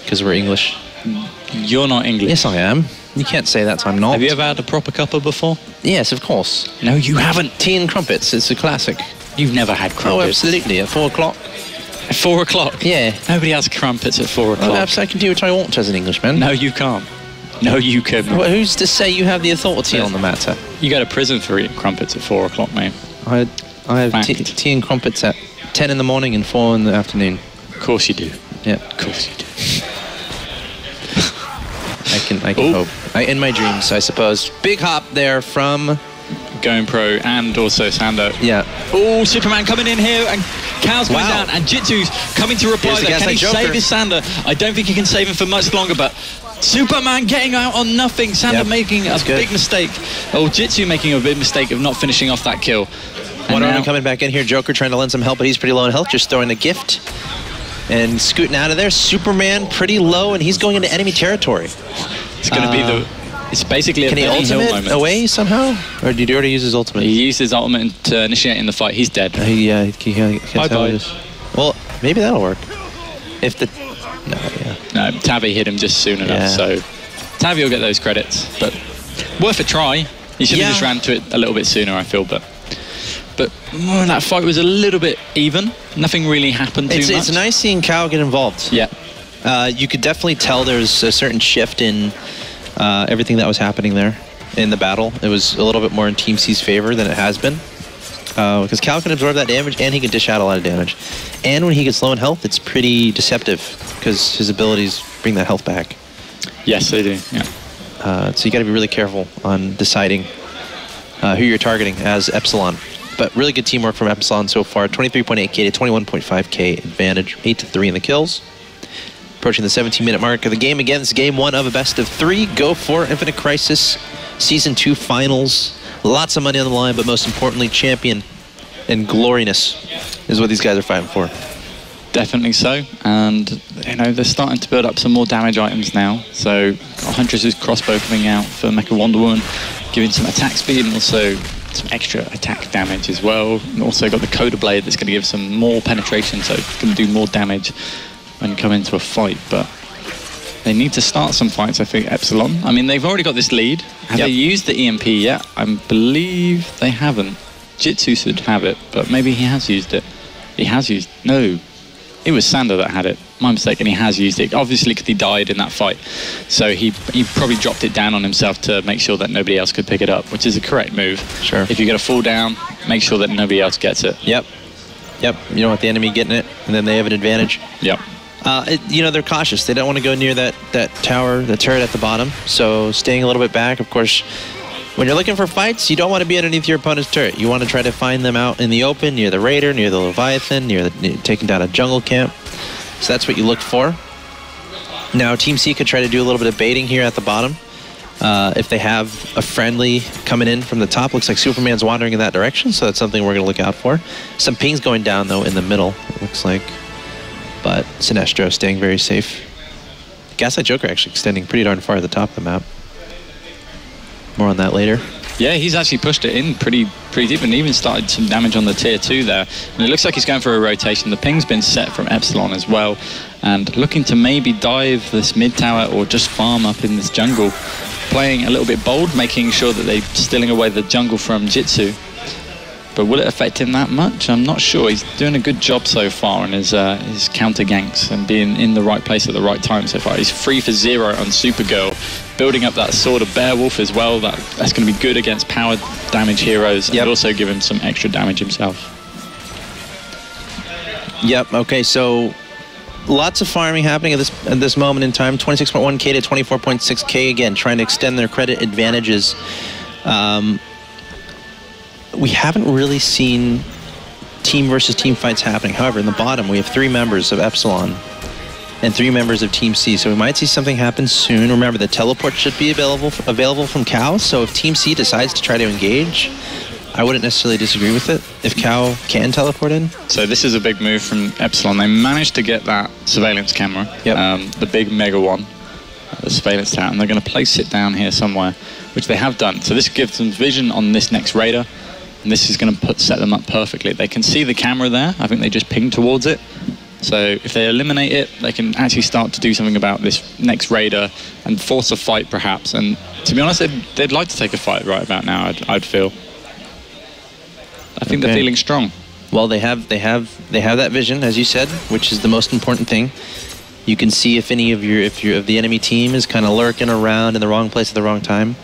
Because we're English. You're not English. Yes, I am. You can't say that, so I'm not. Have you ever had a proper cuppa before? Yes, of course. No, you haven't. Tea and crumpets. It's a classic. You've never had crumpets? Oh, absolutely. At 4 o'clock. At 4 o'clock? Yeah. Nobody has crumpets at 4 o'clock. Well, I can do what I want as an Englishman. No, you can't. No, you couldn't. Well, who's to say you have the authority on the matter? You go to prison for eating crumpets at 4 o'clock, mate. I have tea and crumpets at 10 in the morning and 4 in the afternoon. Of course you do. Yeah. Of course you do. I can hope. In my dreams, I suppose. Big hop there from... Going Pro and also Sando. Yeah. Oh, Superman coming in here, and Cal's going down, and Jitsu's coming to reply there. Can he save his Sander? I don't think he can save him for much longer, but Superman getting out on nothing. Sander making a big mistake. Oh, Jitsu making a big mistake of not finishing off that kill. Wonder Woman coming back in here. Joker trying to lend some help, but he's pretty low in health. Just throwing a gift and scooting out of there. Superman pretty low, and he's going into enemy territory. It's going to be the... It's basically a Can he ultimate away somehow? Or did he already use his ultimate? He used his ultimate to initiate in the fight. He's dead. Yeah, he Bye-bye. Well, maybe that'll work. If the... No, Tavi hit him just soon enough, so... Tavi will get those credits, but worth a try. He should have just ran to it a little bit sooner, I feel, but that fight was a little bit even. Nothing really happened too much. It's nice seeing Cal get involved. Yeah. You could definitely tell there's a certain shift in everything that was happening there in the battle. It was a little bit more in Team C's favor than it has been. Because Cal can absorb that damage and he can dish out a lot of damage. And when he gets low in health, it's pretty deceptive because his abilities bring that health back. Yes, they do, yeah. So you got to be really careful on deciding who you're targeting as Epsilon. But really good teamwork from Epsilon so far. 23.8k to 21.5k advantage. 8-3 in the kills. Approaching the 17-minute mark of the game. Again, this is game 1 of a best of 3. Go4 Infinite Crisis Season 2 Finals. Lots of money on the line, but most importantly, champion and gloriness is what these guys are fighting for. Definitely so. And, they're starting to build up some more damage items now. So, Huntress's crossbow coming out for Mecha Wonder Woman, giving some attack speed and also some extra attack damage as well. And also got the Coda Blade that's going to give some more penetration, so it's going to do more damage when you come into a fight. But they need to start some fights, I think, Epsilon. I mean, they've already got this lead. Have they used the EMP yet? I believe they haven't. Jitsu should have it, but maybe he has used it. He has used... No. It was Sander that had it. My mistake, and he has used it. Obviously, because he died in that fight. So he probably dropped it down on himself to make sure that nobody else could pick it up, which is a correct move. Sure. If you get a fall down, make sure that nobody else gets it. Yep. You don't want the enemy getting it, and then they have an advantage. Yep. They're cautious. They don't want to go near that tower, the turret at the bottom. So staying a little bit back, of course. When you're looking for fights, you don't want to be underneath your opponent's turret. You want to try to find them out in the open, near the Raider, near the Leviathan, near taking down a jungle camp. So that's what you look for. Now, Team C could try to do a little bit of baiting here at the bottom. If they have a friendly coming in from the top, looks like Superman's wandering in that direction, so that's something we're going to look out for. Some pings going down, though, in the middle, it looks like. But Sinestro staying very safe. Gaslight Joker actually extending pretty darn far at the top of the map. More on that later. Yeah, he's actually pushed it in pretty deep and even started some damage on the tier 2 there. And it looks like he's going for a rotation. The ping's been set from Epsilon as well. And looking to maybe dive this mid tower or just farm up in this jungle. Playing a little bit bold, making sure that they're stealing away the jungle from Jitsu. But will it affect him that much? I'm not sure. He's doing a good job so far in his counter ganks and being in the right place at the right time so far. He's 3 for 0 on Supergirl, building up that Sword of Beowulf as well. That's going to be good against power damage heroes, and also give him some extra damage himself. Yep. Okay. So lots of farming happening at this moment in time. 26.1k to 24.6k again, trying to extend their credit advantages. We haven't really seen team versus team fights happening. However, in the bottom, we have 3 members of Epsilon and 3 members of Team C. So we might see something happen soon. Remember, the teleport should be available from Cow. So if Team C decides to try to engage, I wouldn't necessarily disagree with it if Cow can teleport in. So this is a big move from Epsilon. They managed to get that surveillance camera, the big mega one, the surveillance tower, and they're going to place it down here somewhere, which they have done. So this gives them vision on this next raider. And this is going to set them up perfectly. They can see the camera there. I think they just ping towards it. So if they eliminate it, they can actually start to do something about this next raider and force a fight, perhaps. And to be honest, they'd like to take a fight right about now. I'd feel. I think they're feeling strong. Well, they have that vision, as you said, which is the most important thing. You can see if any of the enemy team is kind of lurking around in the wrong place at the wrong time,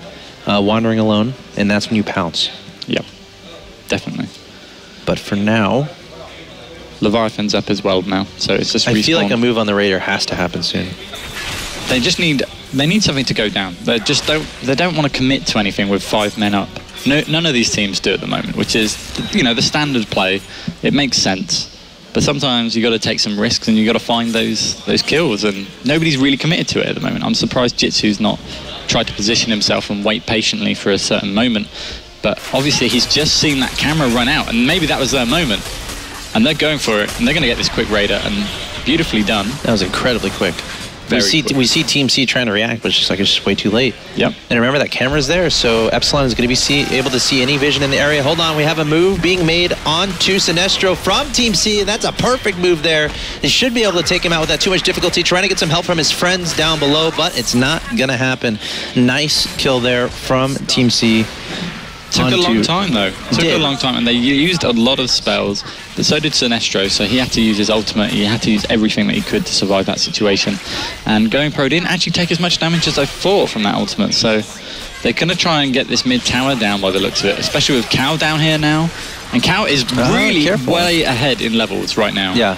wandering alone, and that's when you pounce. Yep. Definitely. But for now, Leviathan's up as well now, so it's just respawn. I feel like a move on the Raider has to happen soon. They just need something to go down. They don't want to commit to anything with 5 men up. No, none of these teams do at the moment, which is, the standard play. It makes sense. But sometimes you got to take some risks and you got to find those kills, and nobody's really committed to it at the moment. I'm surprised Jitsu's not tried to position himself and wait patiently for a certain moment. But obviously he's just seen that camera run out, and maybe that was their moment. And they're going for it, and they're going to get this quick raider, and beautifully done. That was incredibly quick. We see Team C trying to react, but it's just way too late. Yep. And remember that camera's there, so Epsilon is going to be able to see any vision in the area. Hold on, we have a move being made onto Sinestro from Team C, and that's a perfect move there. They should be able to take him out without too much difficulty, trying to get some help from his friends down below, but it's not going to happen. Nice kill there from Team C. Took a long time, though. Took a long time, and they used a lot of spells, but so did Sinestro, so he had to use his ultimate. He had to use everything that he could to survive that situation. And Going Pro didn't actually take as much damage as I thought from that ultimate, so they're going to try and get this mid tower down by the looks of it, especially with Cow down here now. And Cow is really way ahead in levels right now. Yeah.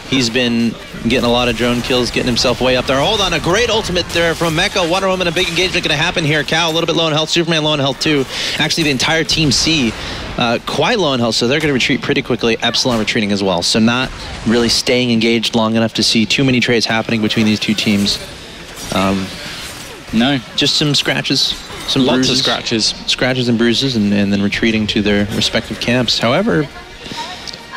He's been getting a lot of drone kills, getting himself way up there. Hold on, a great ultimate there from Mecha. Wonder Woman, a big engagement going to happen here. Cow a little bit low in health, Superman low in health too. Actually, the entire Team C quite low in health, so they're going to retreat pretty quickly. Epsilon retreating as well, so not really staying engaged long enough to see too many trades happening between these two teams. No. Just some scratches. Lots of scratches. Scratches and bruises, and then retreating to their respective camps. However,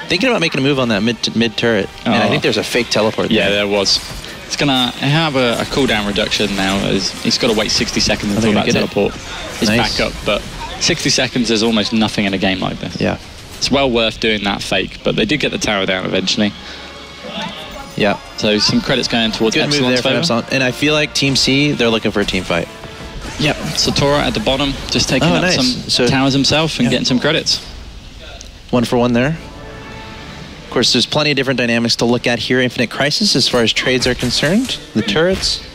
thinking about making a move on that mid turret, and I think there's a fake teleport there. Yeah, there was. It's going to have a cooldown reduction now, as he's got to wait 60 seconds until that teleport is back up, but 60 seconds is almost nothing in a game like this. Yeah. It's well worth doing that fake, but they did get the tower down eventually. Yeah. So some credits going towards Good move there for Epsilon. And I feel like Team C, they're looking for a team fight. Yep. Satora at the bottom, just taking up some towers himself and getting some credits. 1 for 1 there. Of course, there's plenty of different dynamics to look at here. Infinite Crisis, as far as trades are concerned. The turrets.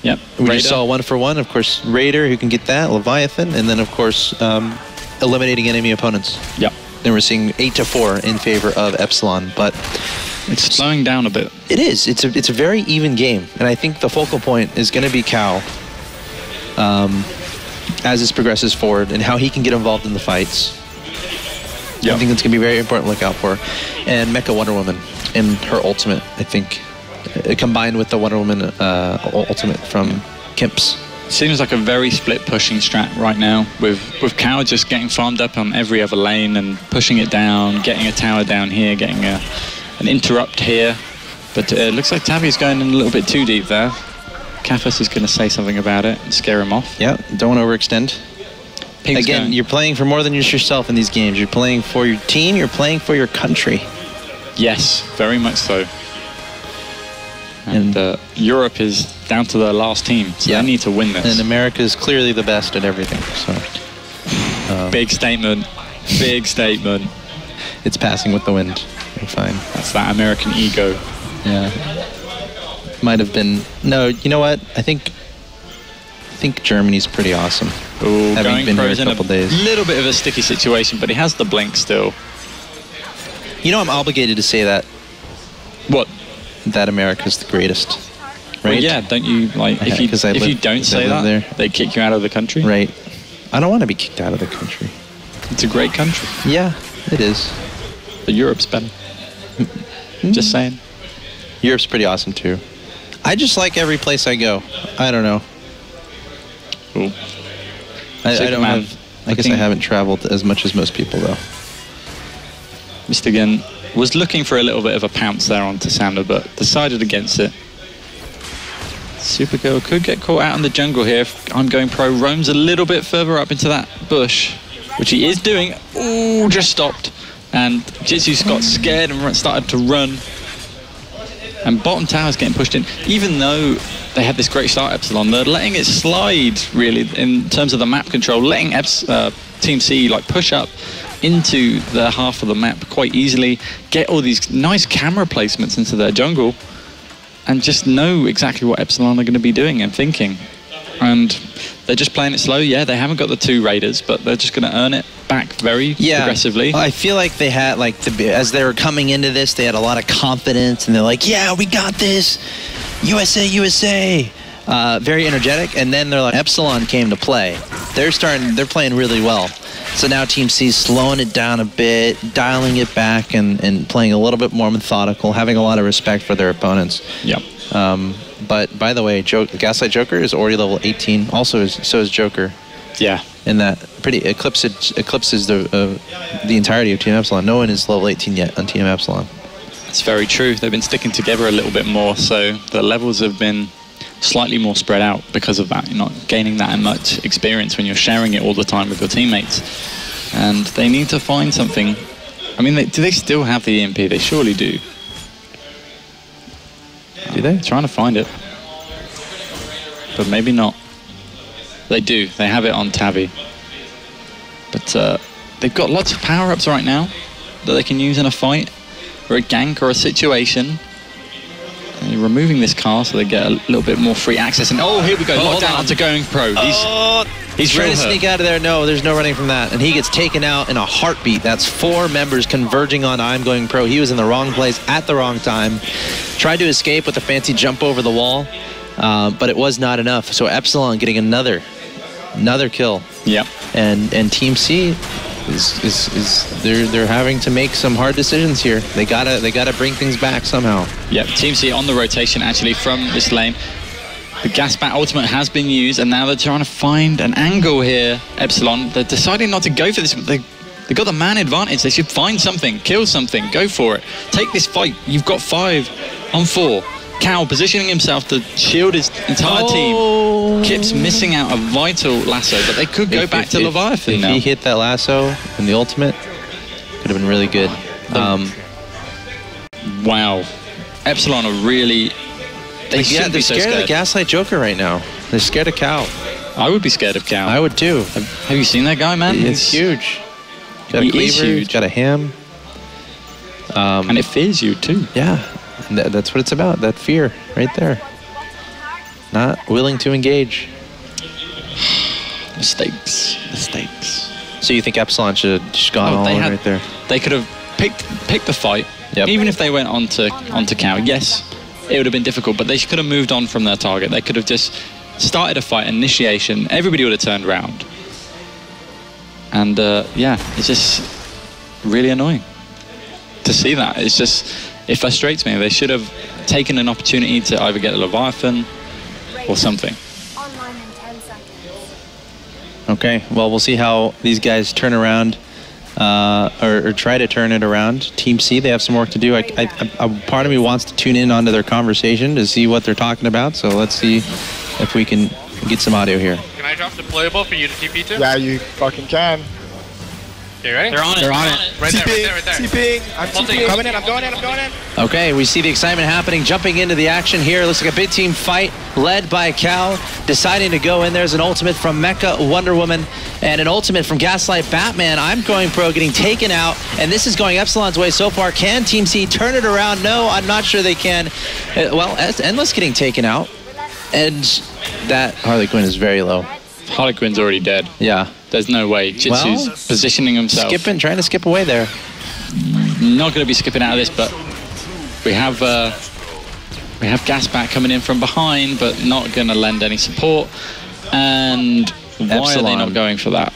Yep. We just saw 1 for 1. Of course, Raider, who can get that. Leviathan. And then, of course, eliminating enemy opponents. Yep. Then we're seeing 8 to 4 in favor of Epsilon. But it's slowing down a bit. It is. It's a very even game. And I think the focal point is going to be Cow as this progresses forward and how he can get involved in the fights. Yep. I think that's going to be very important to look out for. And Mecha Wonder Woman and her ultimate, I think, combined with the Wonder Woman ultimate from Kimps. Seems like a very split pushing strat right now, with Cow just getting farmed up on every other lane and pushing it down, getting a tower down here, getting an interrupt here. But it looks like Tavi's going in a little bit too deep there. Kathas is going to say something about it and scare him off. Yeah, don't want to overextend. Pink's Again, going. you're playing for more than just yourself in these games. You're playing for your team, you're playing for your country. Yes, very much so. And Europe is down to their last team, so they need to win this. And America is clearly the best at everything. So, big statement. Big statement. It's passing with the wind. You're fine. That's that American ego. Yeah. Might have been. No, you know what? I think Germany's pretty awesome. Ooh, having been here a couple days. Little bit of a sticky situation, but he has the blink still. You know, I'm obligated to say that. What? That America's the greatest. Right? Well, yeah, don't you, like, if you don't say that, they kick you out of the country? Right. I don't want to be kicked out of the country. It's a great country. Yeah, it is. But Europe's better. Just saying. Europe's pretty awesome, too. I just like every place I go. I don't know. Cool. I don't have... I guess I haven't traveled as much as most people, though. Mr. Gunn was looking for a little bit of a pounce there onto Sander, but decided against it. Supergirl could get caught out in the jungle here if I'm Going Pro roams a little bit further up into that bush, which he is doing. Ooh, just stopped. And Jitsu's got scared and started to run. And bottom tower's getting pushed in. Even though they had this great start, Epsilon, they're letting it slide, really, in terms of the map control, letting Team C like push up into the half of the map quite easily, get all these nice camera placements into their jungle, and just know exactly what Epsilon are going to be doing and thinking. And they're just playing it slow. Yeah, they haven't got the 2 raiders, but they're just going to earn it back very progressively. I feel like they had, like, as they were coming into this, they had a lot of confidence, and they're like, yeah, we got this, USA, USA. Very energetic, and then they're like, Epsilon came to play. They're playing really well. So now Team C's slowing it down a bit, dialing it back, and playing a little bit more methodical, having a lot of respect for their opponents. Yep. But by the way, Gaslight Joker is already level 18. Also, so is Joker. Yeah. And that pretty eclipses the entirety of Team Epsilon. No one is level 18 yet on Team Epsilon. That's very true. They've been sticking together a little bit more, so the levels have been slightly more spread out because of that. You're not gaining that much experience when you're sharing it all the time with your teammates. And they need to find something. I mean, do they still have the EMP? They surely do. Do they? Trying to find it. But maybe not. They do. They have it on Tavi. But they've got lots of power-ups right now that they can use in a fight, or a gank, or a situation. And you're removing this car so they get a little bit more free access. And oh, here we go. Lockdown onto Going Pro. He's trying to sneak out of there. No, there's no running from that. And he gets taken out in a heartbeat. That's 4 members converging on I'm Going Pro. He was in the wrong place at the wrong time. Tried to escape with a fancy jump over the wall, but it was not enough. So Epsilon getting another kill. Yep. And Team C they're having to make some hard decisions here. They gotta bring things back somehow. Yep. Team C on the rotation actually from this lane. The gas bat ultimate has been used, and now they're trying to find an angle here. Epsilon, they're deciding not to go for this. They got the man advantage. They should find something, kill something, go for it. Take this fight. You've got 5 on 4. Cow positioning himself to shield his entire team. Kip's missing out a vital lasso, but they could go back to Leviathan now. If he hit that lasso in the ultimate, could have been really good. Wow. Epsilon are really... They're scared of the Gaslight Joker right now. They're scared of Cow. I would be scared of Cow. I would too. Have you seen that guy, man? It's huge. Got a cleaver, he's got a ham. And it fears you too. Yeah. That's what it's about, that fear right there. Not willing to engage. Mistakes. So you think Epsilon should have just gone all in right there? They could have picked the fight. Yep. Even if they went onto Cow, yes, it would have been difficult, but they could have moved on from their target. They could have just started a fight, initiation, everybody would have turned around. And yeah, it's just really annoying to see that. It frustrates me. They should have taken an opportunity to either get a Leviathan or something. Okay, well, we'll see how these guys turn around or try to turn it around. Team C, they have some work to do. A part of me wants to tune in onto their conversation to see what they're talking about, so let's see if we can get some audio here. Can I drop deployable for you to TP to? Yeah, you fucking can. Okay, ready? They're on it. Right there. TPing. I'm TPing. Coming in. I'm going in. Okay, we see the excitement happening, jumping into the action here. Looks like a big team fight led by Cal, deciding to go in. There's an ultimate from Mecha Wonder Woman and an ultimate from Gaslight Batman. I'm going pro, getting taken out, and this is going Epsilon's way so far. Can Team C turn it around? No, I'm not sure they can. Well, Endless getting taken out, and that Harley Quinn is very low. Harley Quinn's already dead. Yeah. There's no way. Jitsu's positioning himself. Trying to skip away there. Not going to be skipping out of this, but we have Gasback coming in from behind, but not going to lend any support. And why Epsilon. are they not going for that?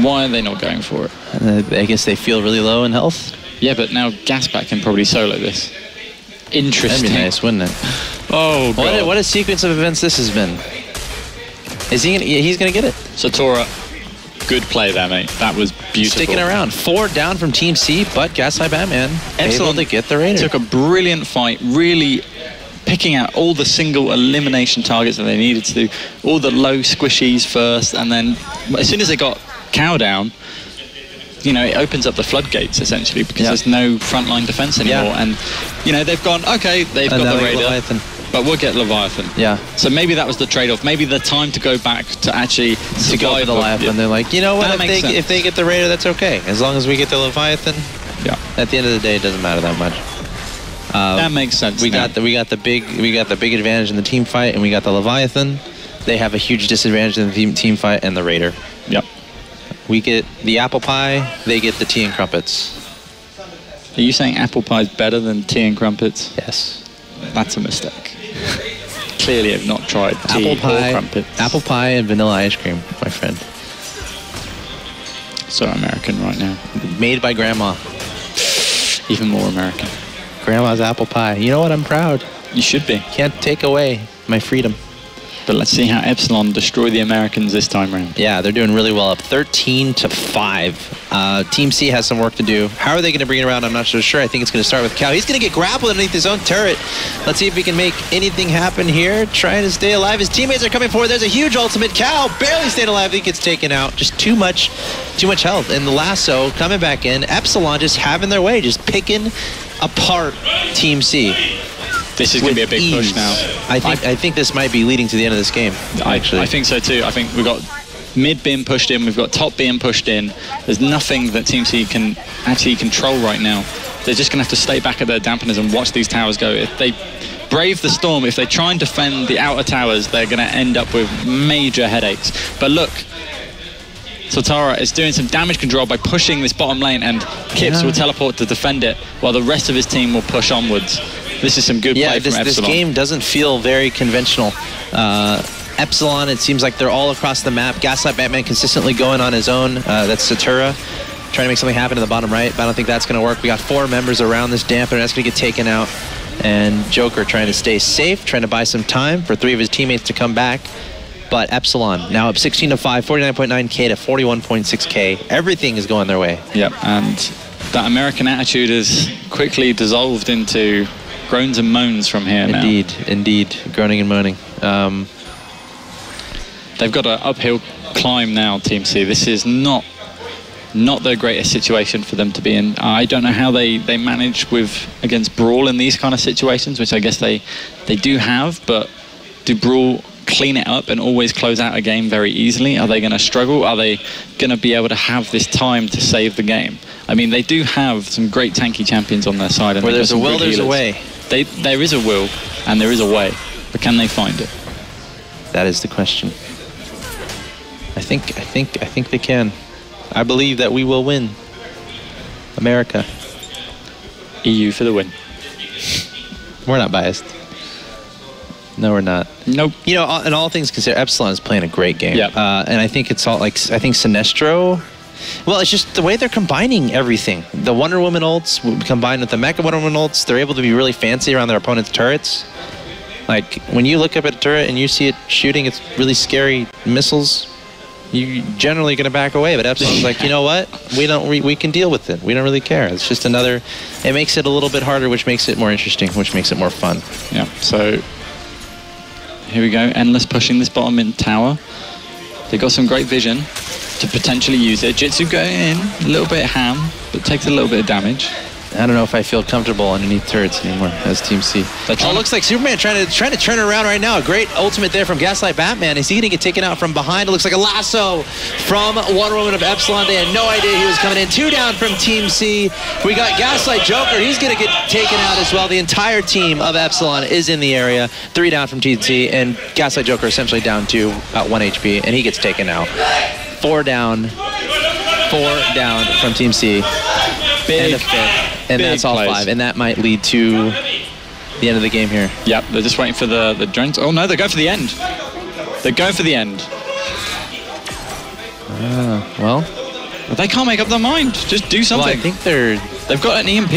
Why are they not going for it? I guess they feel really low in health. Yeah, but now Gasback can probably solo this. Interesting. That'd be nice, wouldn't it? Oh, God. What a sequence of events this has been. Is he? He's gonna get it. Satora, good play there, mate. That was beautiful. Sticking around. 4 down from Team C, but Gaslight Batman able to get the Raider. Took a brilliant fight, really picking out all the single elimination targets that they needed to do, all the low squishies first, and then as soon as they got Cow down, you know, it opens up the floodgates essentially, because there's no frontline defense anymore. And you know, they've gone, okay, they've got the Raider, Leviathan. but we'll get Leviathan. Yeah. So maybe that was the trade-off. Maybe the time to go back to actually To go for the Leviathan. They're like, you know what? If they get the Raider, that's okay. As long as we get the Leviathan. Yeah. At the end of the day, it doesn't matter that much. That makes sense. We got the big advantage in the team fight, and we got the Leviathan. They have a huge disadvantage in the team fight and the Raider. Yep. We get the apple pie. They get the tea and crumpets. Are you saying apple pie is better than tea and crumpets? Yes. That's a mistake. Clearly, I've not tried tea or crumpets. Apple pie and vanilla ice cream, my friend. So American right now. Made by Grandma. Even more American. Grandma's apple pie. You know what? I'm proud. You should be. Can't take away my freedom. But let's see how Epsilon destroy the Americans this time around. Yeah, they're doing really well, up 13-5. Team C has some work to do. How are they going to bring it around? I'm not so sure. I think it's going to start with Cal. He's going to get grappled underneath his own turret. Let's see if he can make anything happen here. Trying to stay alive. His teammates are coming forward. There's a huge ultimate. Cal barely stayed alive. He gets taken out. Just too much health. And the lasso coming back in. Epsilon just having their way, just picking apart Team C. This is going to be a big push now. I think this might be leading to the end of this game, actually. I think so too. I think we've got mid being pushed in, we've got top being pushed in. There's nothing that Team C can actually control right now. They're just going to have to stay back at their dampeners and watch these towers go. If they brave the storm, if they try and defend the outer towers, they're going to end up with major headaches. But look, Sotara is doing some damage control by pushing this bottom lane, and Kips will teleport to defend it while the rest of his team will push onwards. This is some good play from Epsilon. This game doesn't feel very conventional. Epsilon, it seems like they're all across the map. Gaslight Batman consistently going on his own. That's Satura trying to make something happen in the bottom right, but I don't think that's going to work. We got 4 members around this dampener. That's going to get taken out. And Joker trying to stay safe, trying to buy some time for 3 of his teammates to come back. But Epsilon now up 16-5, 49.9K to 41.6K. Everything is going their way. Yep, and that American attitude is quickly dissolved into groans and moans from here now. Indeed. Groaning and moaning. They've got an uphill climb now, Team C. This is not the greatest situation for them to be in. I don't know how they manage against Brawl in these kind of situations, which I guess they do have, but do Brawl clean it up and always close out a game very easily? Are they going to struggle? Are they going to be able to have this time to save the game? I mean, they do have some great tanky champions on their side. And where there's a will, there's a way. There is a will and there is a way, but can they find it? That is the question. I think they can. I believe that we will win. America. EU for the win. We're not biased. No, we're not. Nope. You know, in all things considered, Epsilon is playing a great game. Yeah. And I think it's all like, I think Sinestro, well, it's just the way they're combining everything. The Wonder Woman ults combined with the Mecha Wonder Woman ults, they're able to be really fancy around their opponent's turrets. Like, when you look up at a turret and you see it shooting its really scary missiles, you're generally going to back away. But Epsilon's like, you know what? We can deal with it. We don't really care. It's just another. It makes it a little bit harder, which makes it more interesting, which makes it more fun. Yeah. So here we go. Endless pushing this bottom in tower. They've got some great vision to potentially use it. Jitsu going in a little bit ham, but takes a little bit of damage. I don't know if I feel comfortable underneath turrets anymore as Team C. Oh, looks like Superman trying to turn it around right now. A great ultimate there from Gaslight Batman. Is he going to get taken out from behind? It looks like a lasso from Wonder Woman of Epsilon. They had no idea he was coming in. 2 down from Team C. We got Gaslight Joker. He's going to get taken out as well. The entire team of Epsilon is in the area. 3 down from Team C, and Gaslight Joker essentially down to about 1 HP, and he gets taken out. 4 down. 4 down from Team C. Big, and a 5th. And that's all plays. 5. And that might lead to the end of the game here. Yep, they're just waiting for the drones. Oh no, they're going for the end. They're going for the end. Well, they can't make up their mind. Just do something. Well, I think they've got an EMP.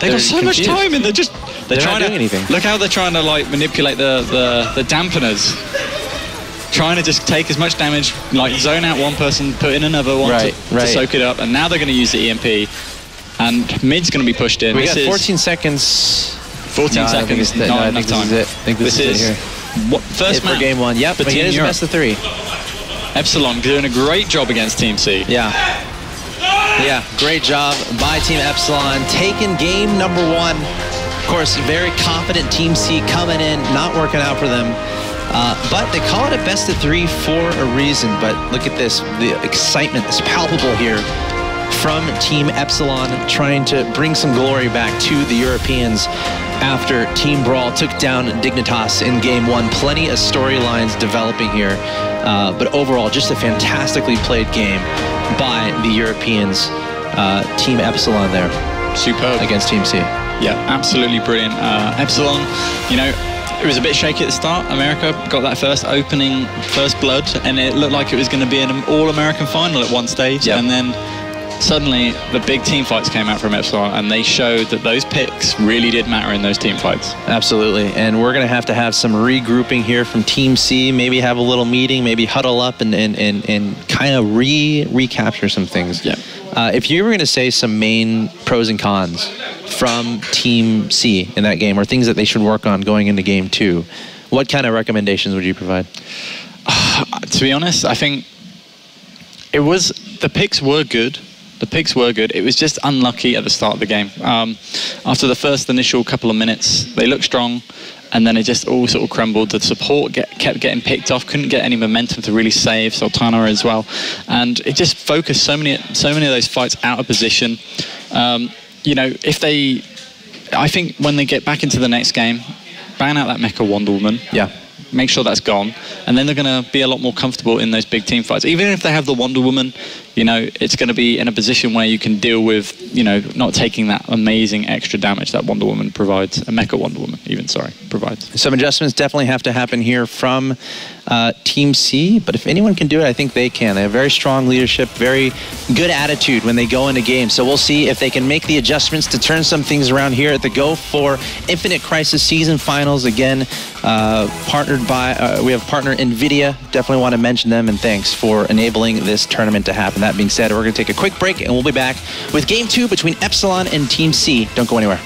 They've got so much time, and they're trying not doing anything. Look how they're trying to like manipulate the dampeners. Trying to just take as much damage, like zone out one person, put in another one to soak it up, and now they're going to use the EMP, and mid's going to be pushed in. We got 14 seconds. 14 seconds, not enough time. I think this is it here. First match for game 1. Yep, but it is best of 3. Epsilon doing a great job against Team C. Yeah, great job by Team Epsilon, taking game number 1. Of course, very confident Team C coming in, not working out for them. But they call it a best of 3 for a reason. But look at this. The excitement is palpable here from Team Epsilon, trying to bring some glory back to the Europeans after Team Brawl took down Dignitas in game 1. Plenty of storylines developing here. But overall, just a fantastically played game by the Europeans. Team Epsilon there. Superb. Against Team C. Yeah, absolutely brilliant. Epsilon, you know, it was a bit shaky at the start. America got that first blood, and it looked like it was going to be an all-American final at one stage. Yep. And then suddenly the big team fights came out from Epsilon, and they showed that those picks really did matter in those team fights. Absolutely, and we're going to have some regrouping here from Team C, maybe have a little meeting, maybe huddle up and kind of recapture some things. Yeah. If you were going to say some main pros and cons from Team C in that game, or things that they should work on going into game 2, what kind of recommendations would you provide? To be honest, I think the picks were good. The picks were good. It was just unlucky at the start of the game. After the first initial couple of minutes, they looked strong, and then it just all sort of crumbled. The support kept getting picked off, couldn't get any momentum to really save Sultana as well, and it just focused so many of those fights out of position. You know, I think when they get back into the next game, ban out that Mecha Wonder Woman. Yeah. Make sure that's gone, and then they're going to be a lot more comfortable in those big team fights. Even if they have the Wonder Woman, you know, it's going to be in a position where you can deal with, you know, not taking that amazing extra damage that Wonder Woman provides, a Mecha Wonder Woman even, provides. Some adjustments definitely have to happen here from Team C, but if anyone can do it, I think they can. They have very strong leadership, very good attitude when they go into games. So we'll see if they can make the adjustments to turn some things around here at the Go4 Infinite Crisis Season Finals. Again, partnered by, we have partner NVIDIA. Definitely want to mention them, and thanks for enabling this tournament to happen. That being said, we're going to take a quick break, and we'll be back with Game 2 between Epsilon and Team C. Don't go anywhere.